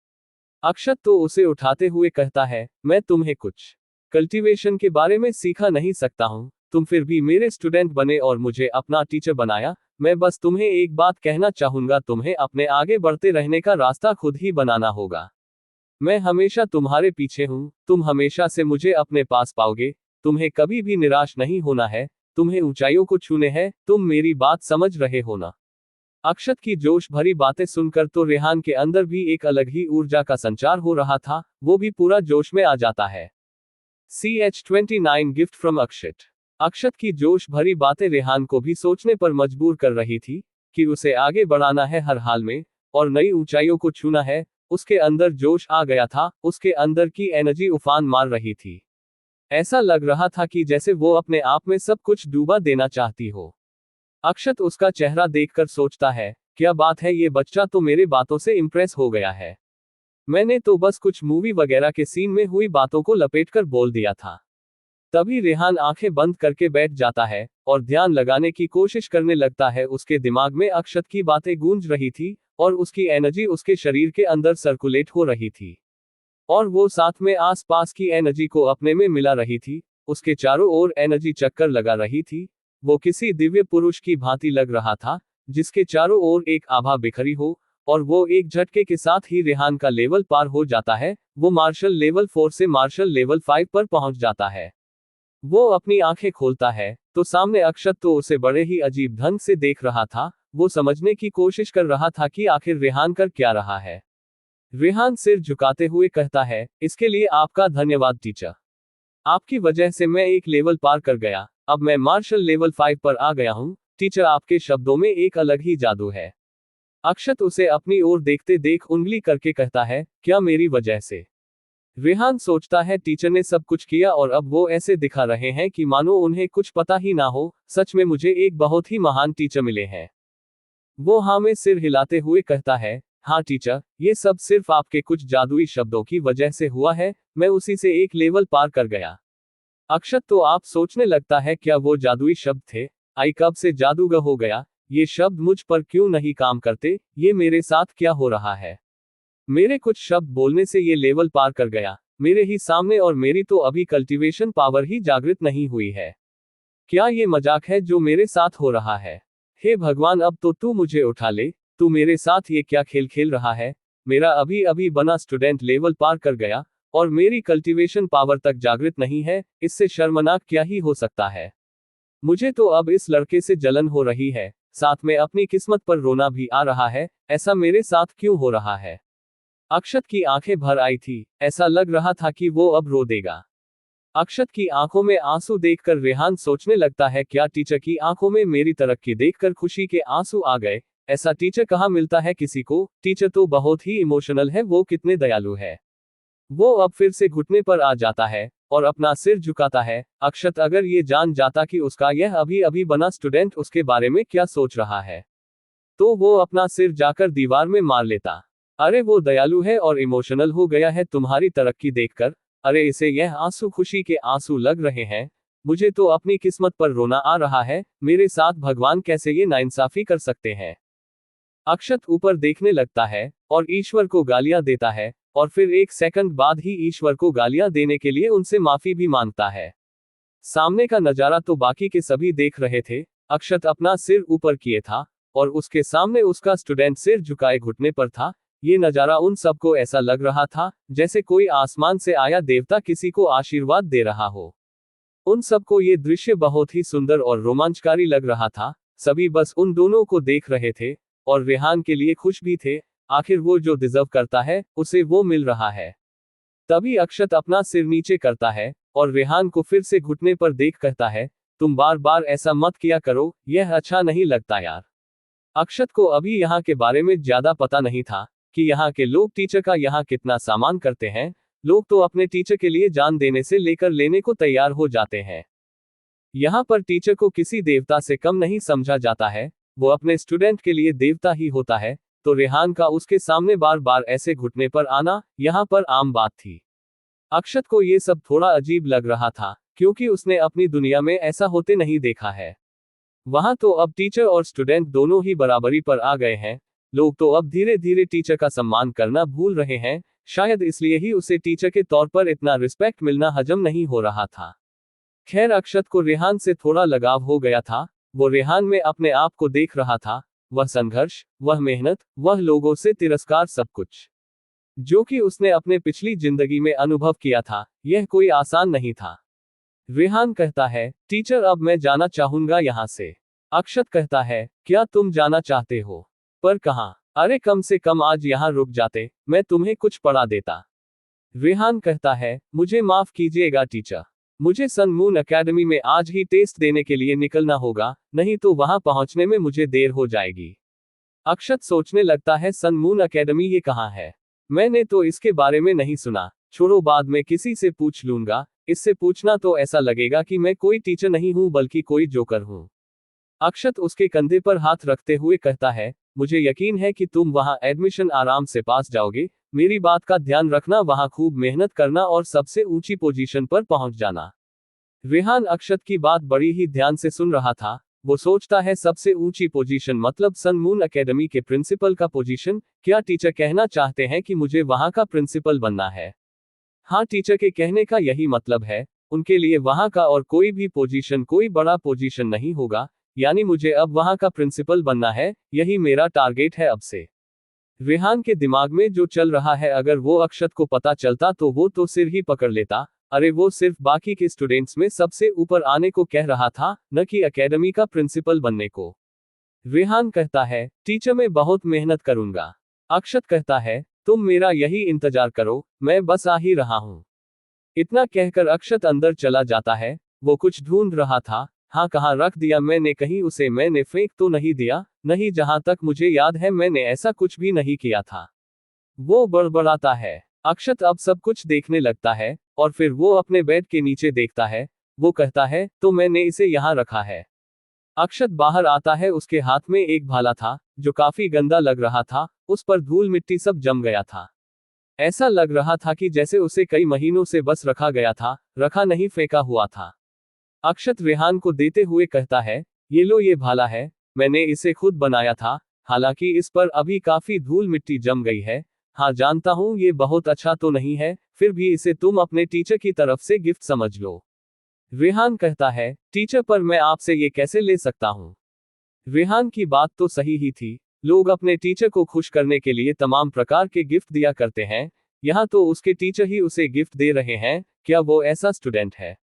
अक्षत तो उसे उठाते हुए कहता है, मैं तुम्हें कुछ कल्टीवेशन के बारे में सिखा नहीं सकता हूँ, तुम फिर भी मेरे स्टूडेंट बने और मुझे अपना टीचर बनाया। मैं बस तुम्हें एक बात कहना चाहूंगा, तुम्हें अपने आगे बढ़ते रहने का रास्ता खुद ही बनाना होगा। मैं हमेशा तुम्हारे पीछे हूँ, तुम हमेशा से मुझे अपने पास पाओगे। तुम्हें कभी भी निराश नहीं होना है, तुम्हें ऊंचाइयों को छूने हैं, तुम मेरी बात समझ रहे हो ना? अक्षत की जोश भरी बातें सुनकर तो रेहान के अंदर भी एक अलग ही ऊर्जा का संचार हो रहा था। वो भी पूरा जोश में आ जाता है। CH29 गिफ्ट फ्रॉम अक्षत। अक्षत की जोश भरी बातें रेहान को भी सोचने पर मजबूर कर रही थी कि उसे आगे बढ़ाना है हर हाल में, और नई ऊंचाइयों को छूना है। उसके अंदर जोश आ गया था, उसके अंदर की एनर्जी उफान मार रही थी। ऐसा लग रहा था कि जैसे वो अपने आप में सब कुछ डूबा देना चाहती हो। अक्षत उसका चेहरा देखकर सोचता है, क्या बात है, ये बच्चा तो मेरे बातों से इम्प्रेस हो गया है। मैंने तो बस कुछ मूवी वगैरह के सीन में हुई बातों को लपेटकर बोल दिया था। तभी रेहान आंखें बंद करके बैठ जाता है और ध्यान लगाने की कोशिश करने लगता है। उसके दिमाग में अक्षत की बातें गूंज रही थी, और उसकी एनर्जी उसके शरीर के अंदर सर्कुलेट हो रही थी, और वो साथ में आसपास की एनर्जी को अपने में मिला रही थी। उसके चारों ओर एनर्जी चक्कर लगा रही थी। वो किसी दिव्य पुरुष की भांति लग रहा था, जिसके चारों ओर एक आभा बिखरी हो, और वो एक झटके के साथ ही रेहान का लेवल पार हो जाता है। वो मार्शल लेवल 4 से मार्शल लेवल 5 पर पहुंच जाता है। वो अपनी आंखें खोलता है तो सामने अक्षत तो उसे बड़े ही अजीब ढंग से देख रहा था। वो समझने की कोशिश कर रहा था कि आखिर रेहान कर क्या रहा है। रेहान सिर झुकाते हुए कहता है, इसके लिए आपका धन्यवाद टीचर। आपकी वजह से मैं एक लेवल पार कर गया, अब मैं मार्शल लेवल 5 पर आ गया हूँ। टीचर, आपके शब्दों में एक अलग ही जादू है। अक्षत उसे अपनी ओर देखते देख उंगली करके कहता है, क्या मेरी वजह से? रेहान सोचता है, टीचर ने सब कुछ किया और अब वो ऐसे दिखा रहे हैं कि मानो उन्हें कुछ पता ही ना हो। सच में मुझे एक बहुत ही महान टीचर मिले हैं। वो हाँ में सिर हिलाते हुए कहता है, हाँ टीचर, ये सब सिर्फ आपके कुछ जादुई शब्दों की वजह से हुआ है। मैं उसी से एक लेवल पार कर गया। अक्षत तो आप सोचने लगता है, क्या वो जादुई शब्द थे? आई कब से जादूगर हो गया? ये शब्द मुझ पर क्यों नहीं काम करते? ये मेरे साथ क्या हो रहा है? मेरे कुछ शब्द बोलने से ये लेवल पार कर गया, मेरे ही सामने, और मेरी तो अभी कल्टीवेशन पावर ही जागृत नहीं हुई है। क्या ये मजाक है जो मेरे साथ हो रहा है? हे भगवान, अब तो तू मुझे उठा ले। तू मेरे साथ ये क्या खेल खेल रहा है? मेरा अभी अभी बना स्टूडेंट लेवल पार कर गया, और मेरी कल्टीवेशन पावर तक जागृत नहीं है। इससे शर्मनाक क्या ही हो सकता है? मुझे तो अब इस लड़के से जलन हो रही है, साथ में अपनी किस्मत पर रोना भी आ रहा है। ऐसा मेरे साथ क्यों हो रहा है? अक्षत की आंखें भर आई थी, ऐसा लग रहा था कि वो अब रो देगा। अक्षत की आंखों में आंसू देखकर रेहान सोचने लगता है, क्या टीचर की आंखों में मेरी तरक्की देखकर खुशी के आंसू आ गए? ऐसा टीचर कहाँ मिलता है किसी को? टीचर तो बहुत ही इमोशनल है, वो कितने दयालु है। वो अब फिर से घुटने पर आ जाता है और अपना सिर झुकाता है। अक्षत अगर ये जान जाता कि उसका यह अभी अभी बना स्टूडेंट उसके बारे में क्या सोच रहा है, तो वो अपना सिर जाकर दीवार में मार लेता। अरे वो दयालु है और इमोशनल हो गया है तुम्हारी तरक्की देखकर। अरे इसे यह आंसू खुशी के आंसू लग रहे हैं। मुझे तो अपनी किस्मत पर रोना आ रहा है, मेरे साथ भगवान कैसे ये नाइंसाफी कर सकते हैं। अक्षत ऊपर देखने लगता है और ईश्वर को गालियां देता है, और फिर एक सेकंड बाद ही ईश्वर को गालियां देने के लिए उनसे माफी भी मांगता है। सामने का नजारा तो बाकी के सभी देख रहे थे। अक्षत अपना सिर ऊपर किए था और उसके सामने उसका स्टूडेंट सिर झुकाए घुटने पर था। ये नजारा उन सबको ऐसा लग रहा था जैसे कोई आसमान से आया देवता किसी को आशीर्वाद दे रहा हो। उन सबको ये दृश्य बहुत ही सुंदर और रोमांचकारी लग रहा था। सभी बस उन दोनों को देख रहे थे और रेहान के लिए खुश भी थे। आखिर वो जो डिजर्व करता है उसे वो मिल रहा है। तभी अक्षत अपना सिर नीचे करता है और रेहान को फिर से घुटने पर देख कहता है, तुम बार बार ऐसा मत किया करो, यह अच्छा नहीं लगता यार। अक्षत को अभी यहाँ के बारे में ज्यादा पता नहीं था कि यहाँ के लोग टीचर का यहाँ कितना सामान करते हैं। लोग तो अपने टीचर के लिए जान देने से लेकर लेने को तैयार हो जाते हैं। यहाँ पर टीचर को किसी देवता से कम नहीं समझा जाता है, वो अपने स्टूडेंट के लिए देवता ही होता है। तो रेहान का उसके सामने बार बार ऐसे घुटने पर आना यहाँ पर आम बात थी। अक्षत को ये सब थोड़ा अजीब लग रहा था, क्योंकि उसने अपनी दुनिया में ऐसा होते नहीं देखा है। वहां तो अब टीचर और स्टूडेंट दोनों ही बराबरी पर आ गए हैं। लोग तो अब धीरे धीरे टीचर का सम्मान करना भूल रहे हैं। शायद इसलिए ही उसे टीचर के तौर पर इतना रिस्पेक्ट मिलना हजम नहीं हो रहा था। खैर अक्षत को रेहान से थोड़ा लगाव हो गया था। वो रेहान में अपने आप को देख रहा था। वह संघर्ष, वह मेहनत, वह लोगों से तिरस्कार, सब कुछ जो कि उसने अपने पिछली जिंदगी में अनुभव किया था, यह कोई आसान नहीं था। रेहान कहता है, टीचर अब मैं जाना चाहूंगा यहाँ से। अक्षत कहता है, क्या तुम जाना चाहते हो? पर कहाँ? अरे कम से कम आज यहाँ रुक जाते, मैं तुम्हें कुछ पढ़ा देता। रेहान कहता है, मुझे माफ कीजिएगा टीचर, मुझे सन मून एकेडमी में आज ही टेस्ट देने के लिए निकलना होगा, नहीं तो वहां पहुंचने में मुझे देर हो जाएगी। अक्षत सोचने लगता है, सन मून एकेडमी ये कहाँ है? मैंने तो इसके बारे में नहीं सुना। छोड़ो, बाद में किसी से पूछ लूंगा। इससे पूछना तो ऐसा लगेगा कि मैं कोई टीचर नहीं हूं बल्कि कोई जोकर हूं। अक्षत उसके कंधे पर हाथ रखते हुए कहता है, मुझे यकीन है कि तुम वहां एडमिशन आराम से पास जाओगे। मेरी बात का ध्यान रखना, वहां खूब मेहनत करना और सबसे ऊंची पोजीशन पर पहुंच जाना। रेहान अक्षत की बात बड़ी ही ध्यान से सुन रहा था। वो सोचता है, सबसे ऊंची पोजीशन मतलब सन मून एकेडमी के प्रिंसिपल का पोजीशन? क्या टीचर कहना चाहते हैं कि मुझे वहां का प्रिंसिपल बनना है? हाँ, टीचर के कहने का यही मतलब है। उनके लिए वहां का और कोई भी पोजीशन कोई बड़ा पोजीशन नहीं होगा। यानी मुझे अब वहां का प्रिंसिपल बनना है, यही मेरा टारगेट है अब से। रेहान के दिमाग में जो चल रहा है, अगर वो अक्षत को पता चलता तो वो तो सिर ही पकड़ लेता। अरे वो सिर्फ बाकी के स्टूडेंट्स में सबसे ऊपर आने को कह रहा था, न कि एकेडमी का प्रिंसिपल बनने को। रेहान कहता है, टीचर मैं बहुत मेहनत करूंगा। अक्षत कहता है, तुम मेरा यही इंतजार करो, मैं बस आ ही रहा हूं। इतना कहकर अक्षत अंदर चला जाता है। वो कुछ ढूंढ रहा था। हाँ, कहाँ रख दिया मैंने? कहीं उसे मैंने फेंक तो नहीं दिया? नहीं, जहां तक मुझे याद है मैंने ऐसा कुछ भी नहीं किया था। वो बड़बड़ाता है। अक्षत अब सब कुछ देखने लगता है और फिर वो अपने बेड के नीचे देखता है। वो कहता है, तो मैंने इसे यहाँ रखा है। अक्षत बाहर आता है। उसके हाथ में एक भाला था जो काफी गंदा लग रहा था। उस पर धूल मिट्टी सब जम गया था। ऐसा लग रहा था कि जैसे उसे कई महीनों से बस रखा गया था, रखा नहीं फेंका हुआ था। अक्षत रेहान को देते हुए कहता है, ये लो, ये भाला है, मैंने इसे खुद बनाया था। हालांकि इस पर अभी काफी धूल मिट्टी जम गई है। हाँ जानता हूँ ये बहुत अच्छा तो नहीं है, फिर भी इसे तुम अपने टीचर की तरफ से गिफ्ट समझ लो। रेहान कहता है, टीचर पर मैं आपसे ये कैसे ले सकता हूँ? रेहान की बात तो सही ही थी। लोग अपने टीचर को खुश करने के लिए तमाम प्रकार के गिफ्ट दिया करते हैं। यहाँ तो उसके टीचर ही उसे गिफ्ट दे रहे हैं। क्या वो ऐसा स्टूडेंट है?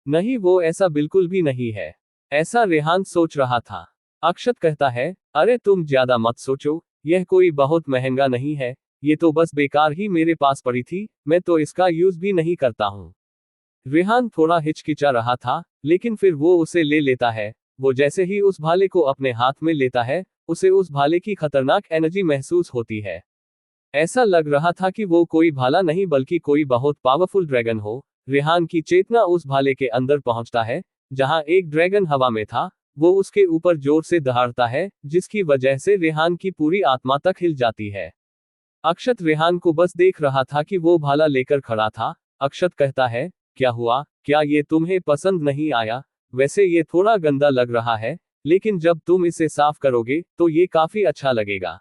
नहीं, वो ऐसा बिल्कुल भी नहीं है। ऐसा रेहान सोच रहा था। अक्षत कहता है, अरे तुम ज्यादा मत सोचो, यह कोई बहुत महंगा नहीं है। ये तो बस बेकार ही मेरे पास पड़ी थी, मैं तो इसका यूज भी नहीं करता हूँ। रेहान थोड़ा हिचकिचा रहा था, लेकिन फिर वो उसे ले लेता है। वो जैसे ही उस भाले को अपने हाथ में लेता है, उसे उस भाले की खतरनाक एनर्जी महसूस होती है। ऐसा लग रहा था कि वो कोई भाला नहीं बल्कि कोई बहुत पावरफुल ड्रैगन हो। रेहान की चेतना उस भाले के अंदर पहुंचता है। जहां एक ड्रैगन हवा में था, वो उसके ऊपर जोर से दहाड़ता है, जिसकी वजह से रेहान की पूरी आत्मा तक हिल जाती है। अक्षत रेहान को बस देख रहा था कि वो भाला लेकर खड़ा था। अक्षत कहता है, क्या हुआ, क्या ये तुम्हें पसंद नहीं आया? वैसे ये थोड़ा गंदा लग रहा है, लेकिन जब तुम इसे साफ करोगे तो ये काफी अच्छा लगेगा।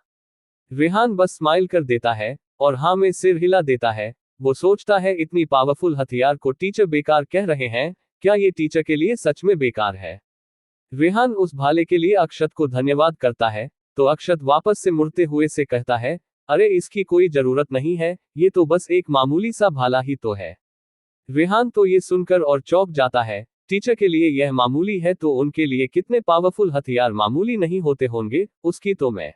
रेहान बस स्माइल कर देता है और हाँ में सिर हिला देता है। वो सोचता है इतनी पावरफुल हथियार को टीचर बेकार कह रहे हैं, क्या ये टीचर के लिए सच में बेकार है? रेहान उस भाले के लिए अक्षत को धन्यवाद करता है, तो अक्षत वापस से मुड़ते हुए से कहता है, अरे इसकी कोई जरूरत नहीं है, ये तो बस एक मामूली सा भाला ही तो है। रेहान तो ये सुनकर और चौंक जाता है, टीचर के लिए यह मामूली है तो उनके लिए कितने पावरफुल हथियार मामूली नहीं होते होंगे, उसकी तो मैं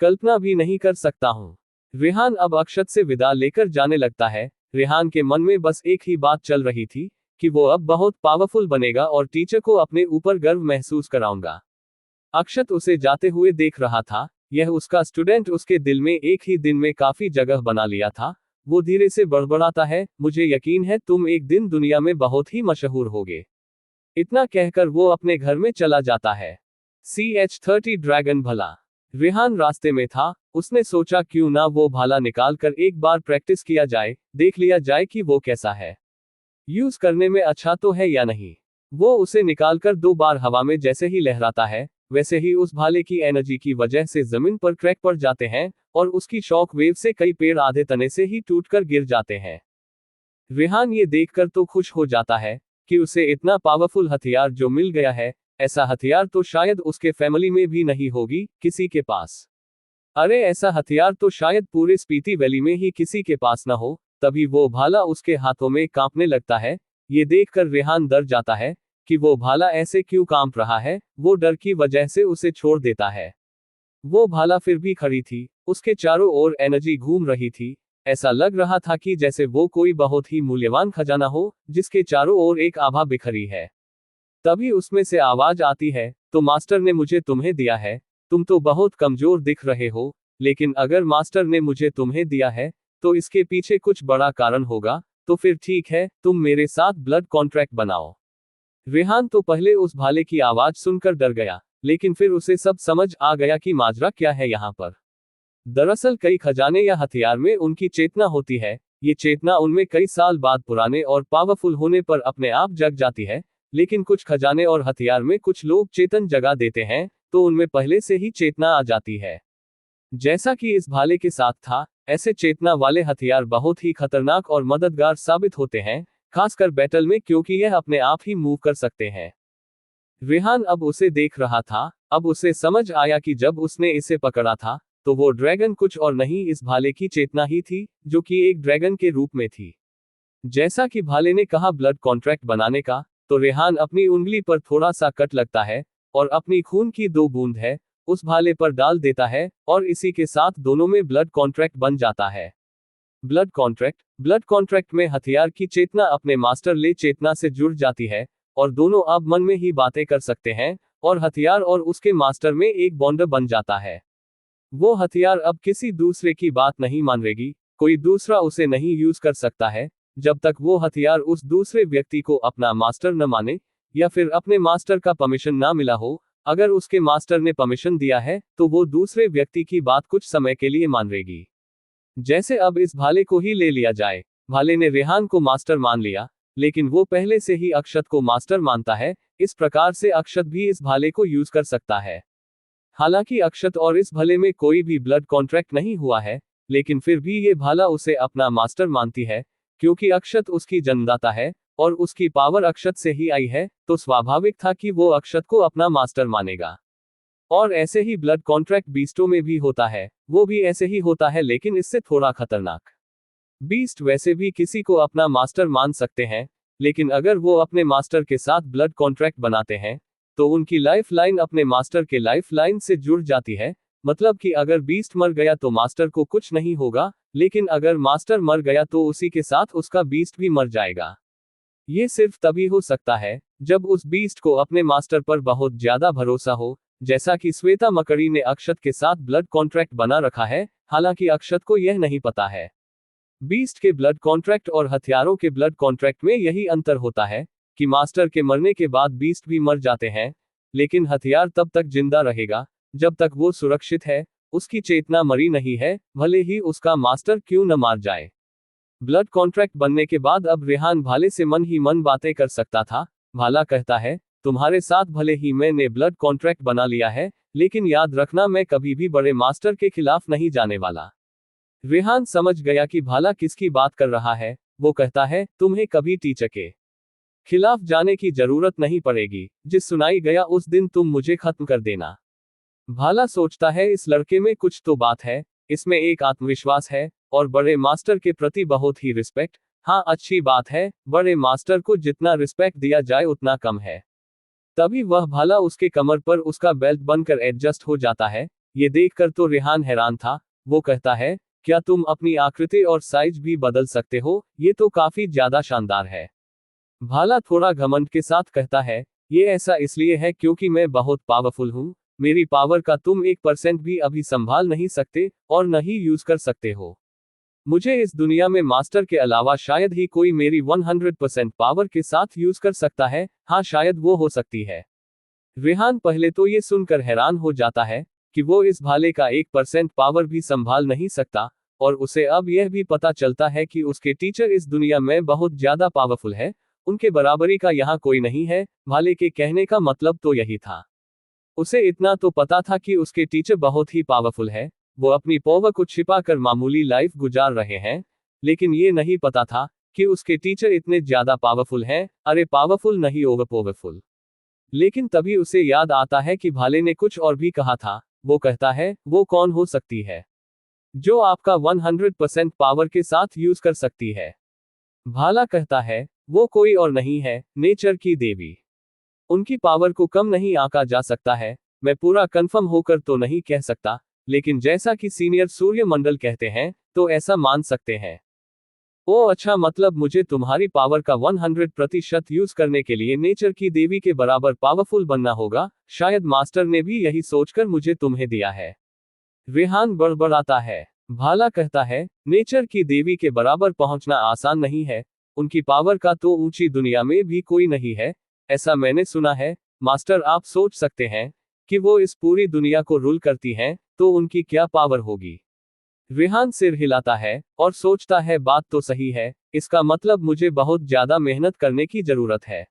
कल्पना भी नहीं कर सकता हूँ। रेहान अब अक्षत से विदा लेकर जाने लगता है। रेहान के मन में बस एक ही बात चल रही थी कि वो अब बहुत पावरफुल बनेगा और टीचर को अपने ऊपर गर्व महसूस कराऊंगा। अक्षत उसे जाते हुए देख रहा था। यह उसका स्टूडेंट उसके दिल में एक ही दिन में काफी जगह बना लिया था। वो धीरे से बड़बड़ाता है, मुझे यकीन है तुम एक दिन दुनिया में बहुत ही मशहूर होगे। इतना कहकर वो अपने घर में चला जाता है। CH-30 ड्रैगन भला। रेहान रास्ते में था, उसने सोचा क्यों ना वो भाला निकाल कर एक बार प्रैक्टिस किया जाए, देख लिया जाए कि वो कैसा है, यूज करने में अच्छा तो है या नहीं। वो उसे निकालकर 2 बार हवा में जैसे ही लहराता है, वैसे ही उस भाले की एनर्जी की वजह से जमीन पर क्रैक पड़ जाते हैं और उसकी शॉक वेव से कई पेड़ आधे तने से ही टूटकर गिर जाते हैं। रेहान ये देखकर तो खुश हो जाता है कि उसे इतना पावरफुल हथियार जो मिल गया है, ऐसा हथियार तो शायद उसके फैमिली में भी नहीं होगी किसी के पास। अरे ऐसा हथियार तो शायद पूरे स्पीति वैली में ही किसी के पास न हो। तभी वो भाला उसके हाथों में कांपने लगता है। ये देखकर रेहान डर जाता है कि वो भाला ऐसे क्यों कांप रहा है। वो डर की वजह से उसे छोड़ देता है। वो भाला फिर भी खड़ी थी, उसके चारों ओर एनर्जी घूम रही थी। ऐसा लग रहा था कि जैसे वो कोई बहुत ही मूल्यवान खजाना हो जिसके चारों ओर एक आभा बिखरी है। तभी उसमें से आवाज आती है, तो मास्टर ने मुझे तुम्हें दिया है। तुम तो बहुत कमजोर दिख रहे हो, लेकिन अगर मास्टर ने मुझे तुम्हें दिया है तो इसके पीछे कुछ बड़ा कारण होगा। तो फिर ठीक है, तुम मेरे साथ ब्लड कॉन्ट्रैक्ट बनाओ। रेहान तो पहले उस भाले की आवाज सुनकर डर गया, लेकिन फिर उसे सब समझ आ गया कि माजरा क्या है यहाँ पर। दरअसल कई खजाने या हथियार में उनकी चेतना होती है। ये चेतना उनमें कई साल बाद पुराने और पावरफुल होने पर अपने आप जग जाती है। लेकिन कुछ खजाने और हथियार में कुछ लोग चेतन जगा देते हैं, तो उनमें पहले से ही चेतना आ जाती है। जैसा कि इस भाले के साथ था, ऐसे चेतना वाले हथियार बहुत ही खतरनाक और मददगार साबित होते हैं, खासकर बैटल में, क्योंकि यह अपने आप ही मूव कर सकते हैं। रेहान अब उसे देख रहा था। अब उसे समझ आया कि जब उसने इसे पकड़ा था तो वो ड्रैगन कुछ और नहीं इस भाले की चेतना ही थी, जो कि एक ड्रैगन के रूप में थी। जैसा कि भाले ने कहा ब्लड कॉन्ट्रैक्ट बनाने का, तो रेहान अपनी उंगली पर थोड़ा सा कट लगता है और अपनी खून की 2 बूंद है उस भाले पर डाल देता है और इसी के साथ दोनों में ब्लड कॉन्ट्रैक्ट बन जाता है। ब्लड कॉन्ट्रैक्ट में हथियार की चेतना अपने मास्टर ले चेतना से जुड़ जाती है और दोनों अब मन में ही बातें कर सकते हैं और हथियार और उसके मास्टर में एक बॉन्ड बन जाता है। वो हथियार अब किसी दूसरे की बात नहीं मानेगी, कोई दूसरा उसे नहीं यूज कर सकता है, जब तक वो हथियार उस दूसरे व्यक्ति को अपना मास्टर न माने या फिर अपने मास्टर का परमिशन ना मिला हो। अगर उसके मास्टर ने परमिशन दिया है तो वो दूसरे व्यक्ति की बात कुछ समय के लिए मानेगी। जैसे अब इस भाले को ही ले लिया जाए। भाले ने रेहान को मास्टर मान लिया, लेकिन वो पहले से ही अक्षत को मास्टर मानता है। इस प्रकार से अक्षत भी इस भाले को यूज कर सकता है। हालांकि अक्षत और इस भाले में कोई भी ब्लड कॉन्ट्रैक्ट नहीं हुआ है, लेकिन फिर भी ये भाला उसे अपना मास्टर मानती है, क्योंकि अक्षत उसकी जन्मदाता है और उसकी पावर अक्षत से ही आई है, तो स्वाभाविक था कि वो अक्षत को अपना मास्टर मानेगा। और ऐसे ही ब्लड कॉन्ट्रैक्ट बीस्टों में भी होता है, वो भी ऐसे ही होता है, लेकिन इससे थोड़ा खतरनाक। बीस्ट वैसे भी किसी को अपना मास्टर मान सकते हैं, लेकिन अगर वो अपने मास्टर के साथ ब्लड कॉन्ट्रैक्ट बनाते हैं तो उनकी लाइफ लाइन अपने मास्टर के लाइफ लाइन से जुड़ जाती है। मतलब कि अगर बीस्ट मर गया तो मास्टर को कुछ नहीं होगा, लेकिन अगर मास्टर मर गया तो उसी के साथ उसका बीस्ट भी मर जाएगा। ये सिर्फ तभी हो सकता है जब उस बीस्ट को अपने मास्टर पर बहुत ज्यादा भरोसा हो, जैसा कि श्वेता मकड़ी ने अक्षत के साथ ब्लड कॉन्ट्रैक्ट बना रखा है। हालांकि अक्षत को यह नहीं पता है। बीस्ट के ब्लड कॉन्ट्रैक्ट और हथियारों के ब्लड कॉन्ट्रैक्ट में यही अंतर होता है कि मास्टर के मरने के बाद बीस्ट भी मर जाते हैं, लेकिन हथियार तब तक जिंदा रहेगा जब तक वो सुरक्षित है, उसकी चेतना मरी नहीं है, भले ही उसका मास्टर क्यों न मार जाए। ब्लड कॉन्ट्रैक्ट बनने के बाद अब रेहान भाले से मन ही मन बातें कर सकता था। भाला कहता है, तुम्हारे साथ भले ही मैंने ब्लड कॉन्ट्रैक्ट बना लिया है, लेकिन याद रखना मैं कभी भी बड़े मास्टर के खिलाफ नहीं जाने वाला। रेहान समझ गया कि भाला किसकी बात कर रहा है। वो कहता है, तुम्हें कभी टीचर के खिलाफ जाने की जरूरत नहीं पड़ेगी, जिस सुनाई गया उस दिन तुम मुझे खत्म कर देना। भाला सोचता है इस लड़के में कुछ तो बात है, इसमें एक आत्मविश्वास है और बड़े मास्टर के प्रति बहुत ही रिस्पेक्ट। हाँ, अच्छी बात है, बड़े मास्टर को जितना रिस्पेक्ट दिया जाए उतना कम है। तभी वह भाला उसके कमर पर उसका बेल्ट बनकर एडजस्ट हो जाता है। ये देखकर तो रेहान हैरान था। वो कहता है, क्या तुम अपनी आकृति और साइज भी बदल सकते हो? ये तो काफी ज्यादा शानदार है। भाला थोड़ा घमंड के साथ कहता है, ये ऐसा इसलिए है क्योंकि मैं बहुत पावरफुल हूँ। मेरी पावर का तुम 1% भी अभी संभाल नहीं सकते और न ही यूज कर सकते हो। मुझे इस दुनिया में मास्टर के अलावा शायद ही कोई मेरी 100% पावर के साथ यूज कर सकता है। हाँ, शायद वो हो सकती है। रेहान पहले तो ये सुनकर हैरान हो जाता है कि वो इस भाले का 1% पावर भी संभाल नहीं सकता, और उसे अब यह भी पता चलता है कि उसके टीचर इस दुनिया में बहुत ज्यादा पावरफुल है। उनके बराबरी का यहाँ कोई नहीं है। भाले के कहने का मतलब तो यही था। उसे इतना तो पता था कि उसके टीचर बहुत ही पावरफुल है। वो अपनी पावर को छिपाकर मामूली लाइफ गुजार रहे हैं, लेकिन ये नहीं पता था कि उसके टीचर इतने ज्यादा पावरफुल हैं। अरे पावरफुल नहीं, ओवर पावरफुल। लेकिन तभी उसे याद आता है कि भाले ने कुछ और भी कहा था। वो कहता है, वो कौन हो सकती है जो आपका 100% पावर के साथ यूज कर सकती है? भाला कहता है, वो कोई और नहीं है, नेचर की देवी। उनकी पावर को कम नहीं आंका जा सकता है। मैं पूरा कंफर्म होकर तो नहीं कह सकता, लेकिन जैसा कि सीनियर सूर्यमंडल कहते हैं, तो ऐसा मान सकते हैं। ओ अच्छा, मतलब मुझे तुम्हारी पावर का 100% यूज करने के लिए नेचर की देवी के बराबर पावरफुल बनना होगा। शायद मास्टर ने भी यही सोचकर मुझे तुम्हें दिया है। रेहान बड़बड़ाता है। भाला कहता है, नेचर की देवी के बराबर पहुंचना आसान नहीं है। उनकी पावर का तो ऊंची दुनिया में भी कोई नहीं है, ऐसा मैंने सुना है। मास्टर, आप सोच सकते हैं कि वो इस पूरी दुनिया को रूल करती हैं, तो उनकी क्या पावर होगी? रेहान सिर हिलाता है और सोचता है, बात तो सही है। इसका मतलब मुझे बहुत ज्यादा मेहनत करने की जरूरत है।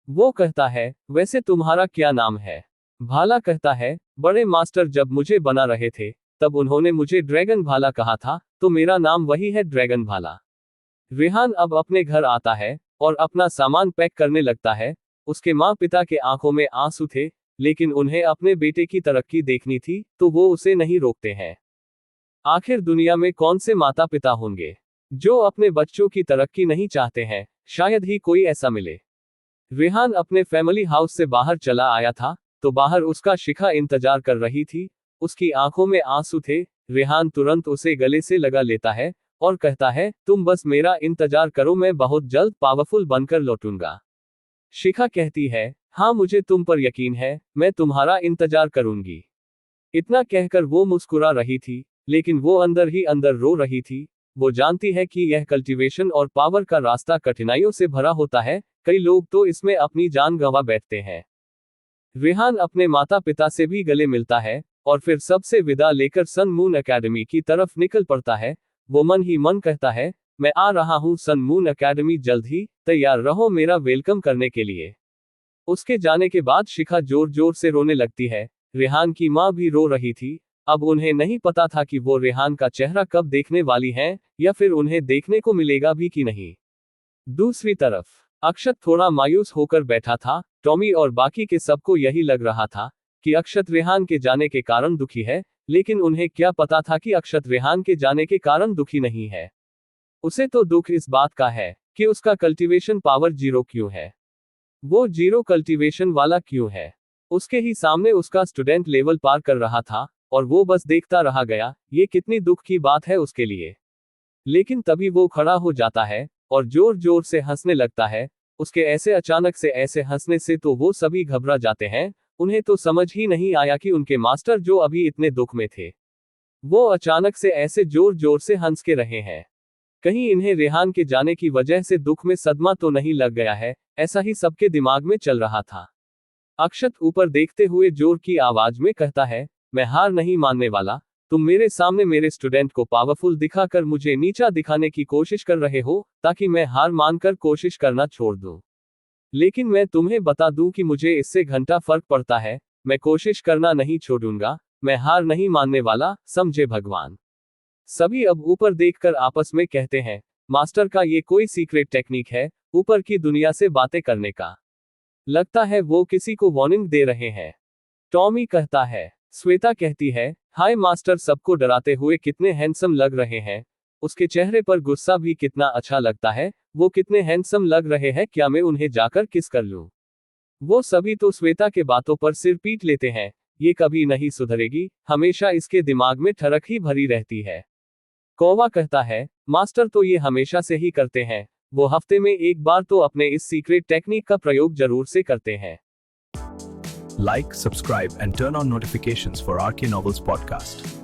वो कहता है, वैसे तुम्हारा क्या नाम है? भाला कहता है, बड़े मास्टर जब मुझे बना रहे थे तब उन्होंने मुझे ड्रैगन भाला कहा था, तो मेरा नाम वही है, ड्रैगन भाला। रेहान अब अपने घर आता है और अपना सामान पैक करने लगता है। उसके माँ पिता के आंखों में आंसू थे, लेकिन उन्हें अपने बेटे की तरक्की देखनी थी, तो वो उसे नहीं रोकते हैं। आखिर दुनिया में कौन से माता पिता होंगे जो अपने बच्चों की तरक्की नहीं चाहते हैं? शायद ही कोई ऐसा मिले। रेहान अपने फैमिली हाउस से बाहर चला आया था, तो बाहर उसका शिखा इंतजार कर रही थी। उसकी आंखों में आंसू थे। रेहान तुरंत उसे गले से लगा लेता है और कहता है, तुम बस मेरा इंतजार करो, मैं बहुत जल्द पावरफुल बनकर लौटूंगा। शिखा कहती है, हाँ मुझे तुम पर यकीन है, मैं तुम्हारा इंतजार करूंगी। इतना कहकर वो मुस्कुरा रही थी, लेकिन वो अंदर ही अंदर रो रही थी। वो जानती है कि यह कल्टीवेशन और पावर का रास्ता कठिनाइयों से भरा होता है। कई लोग तो इसमें अपनी जान गंवा बैठते हैं। रेहान अपने माता पिता से भी गले मिलता है और फिर सबसे विदा लेकर सन मून एकेडमी की तरफ निकल पड़ता है। वो मन ही मन कहता है, मैं आ रहा हूँ सन मून एकेडमी, जल्द ही तैयार रहो मेरा वेलकम करने के लिए। उसके जाने के बाद शिखा जोर जोर से रोने लगती है। रेहान की माँ भी रो रही थी। अब उन्हें नहीं पता था कि वो रेहान का चेहरा कब देखने वाली हैं, या फिर उन्हें देखने को मिलेगा भी कि नहीं। दूसरी तरफ अक्षत थोड़ा मायूस होकर बैठा था। टॉमी और बाकी के सबको यही लग रहा था कि अक्षत रेहान के जाने के कारण दुखी है, लेकिन उन्हें क्या पता था कि अक्षत रेहान के जाने के कारण दुखी नहीं है। उसे तो दुख इस बात का है कि उसका कल्टीवेशन पावर 0 क्यों है। वो 0 कल्टीवेशन वाला क्यों है? उसके ही सामने उसका स्टूडेंट लेवल पार कर रहा था और वो बस देखता रह गया। ये कितनी दुख की बात है उसके लिए। लेकिन तभी वो खड़ा हो जाता है और जोर जोर से हंसने लगता है। उसके ऐसे अचानक से ऐसे हंसने से तो वो सभी घबरा जाते हैं। उन्हें तो समझ ही नहीं आया कि उनके मास्टर जो अभी इतने दुख में थे, वो अचानक से ऐसे जोर जोर से हंस के रहे हैं। कहीं इन्हें रेहान के जाने की वजह से दुख में सदमा तो नहीं लग गया है, ऐसा ही सबके दिमाग में चल रहा था। अक्षत ऊपर देखते हुए जोर की आवाज में कहता है, मैं हार नहीं मानने वाला। तुम मेरे सामने मेरे स्टूडेंट को पावरफुल दिखाकर मुझे नीचा दिखाने की कोशिश कर रहे हो ताकि मैं हार मानकर कोशिश करना छोड़ दूं। लेकिन मैं तुम्हें बता दूं कि मुझे इससे घंटा फर्क पड़ता है। मैं कोशिश करना नहीं छोड़ूंगा, मैं हार नहीं मानने वाला, समझे भगवान। सभी अब ऊपर देखकर आपस में कहते हैं, मास्टर का ये कोई सीक्रेट टेक्निक है ऊपर की दुनिया से बातें करने का। लगता है वो किसी को वार्निंग दे रहे हैं। टॉमी कहता है। श्वेता कहती है, हाय मास्टर, सबको डराते हुए कितने हैंडसम लग रहे हैं। उसके चेहरे पर गुस्सा भी कितना अच्छा लगता है। वो कितने हैंडसम लग रहे हैं, क्या मैं उन्हें जाकर किस कर लूं? वो सभी तो श्वेता के बातों पर सिर पीट लेते हैं। ये कभी नहीं सुधरेगी, हमेशा इसके दिमाग में ठरक ही भरी रहती है। कौवा कहता है, मास्टर तो ये हमेशा से ही करते हैं। वो हफ्ते में एक बार तो अपने इस सीक्रेट टेक्निक का प्रयोग जरूर से करते हैं।
Like, subscribe, and turn on notifications for RK Novels podcast.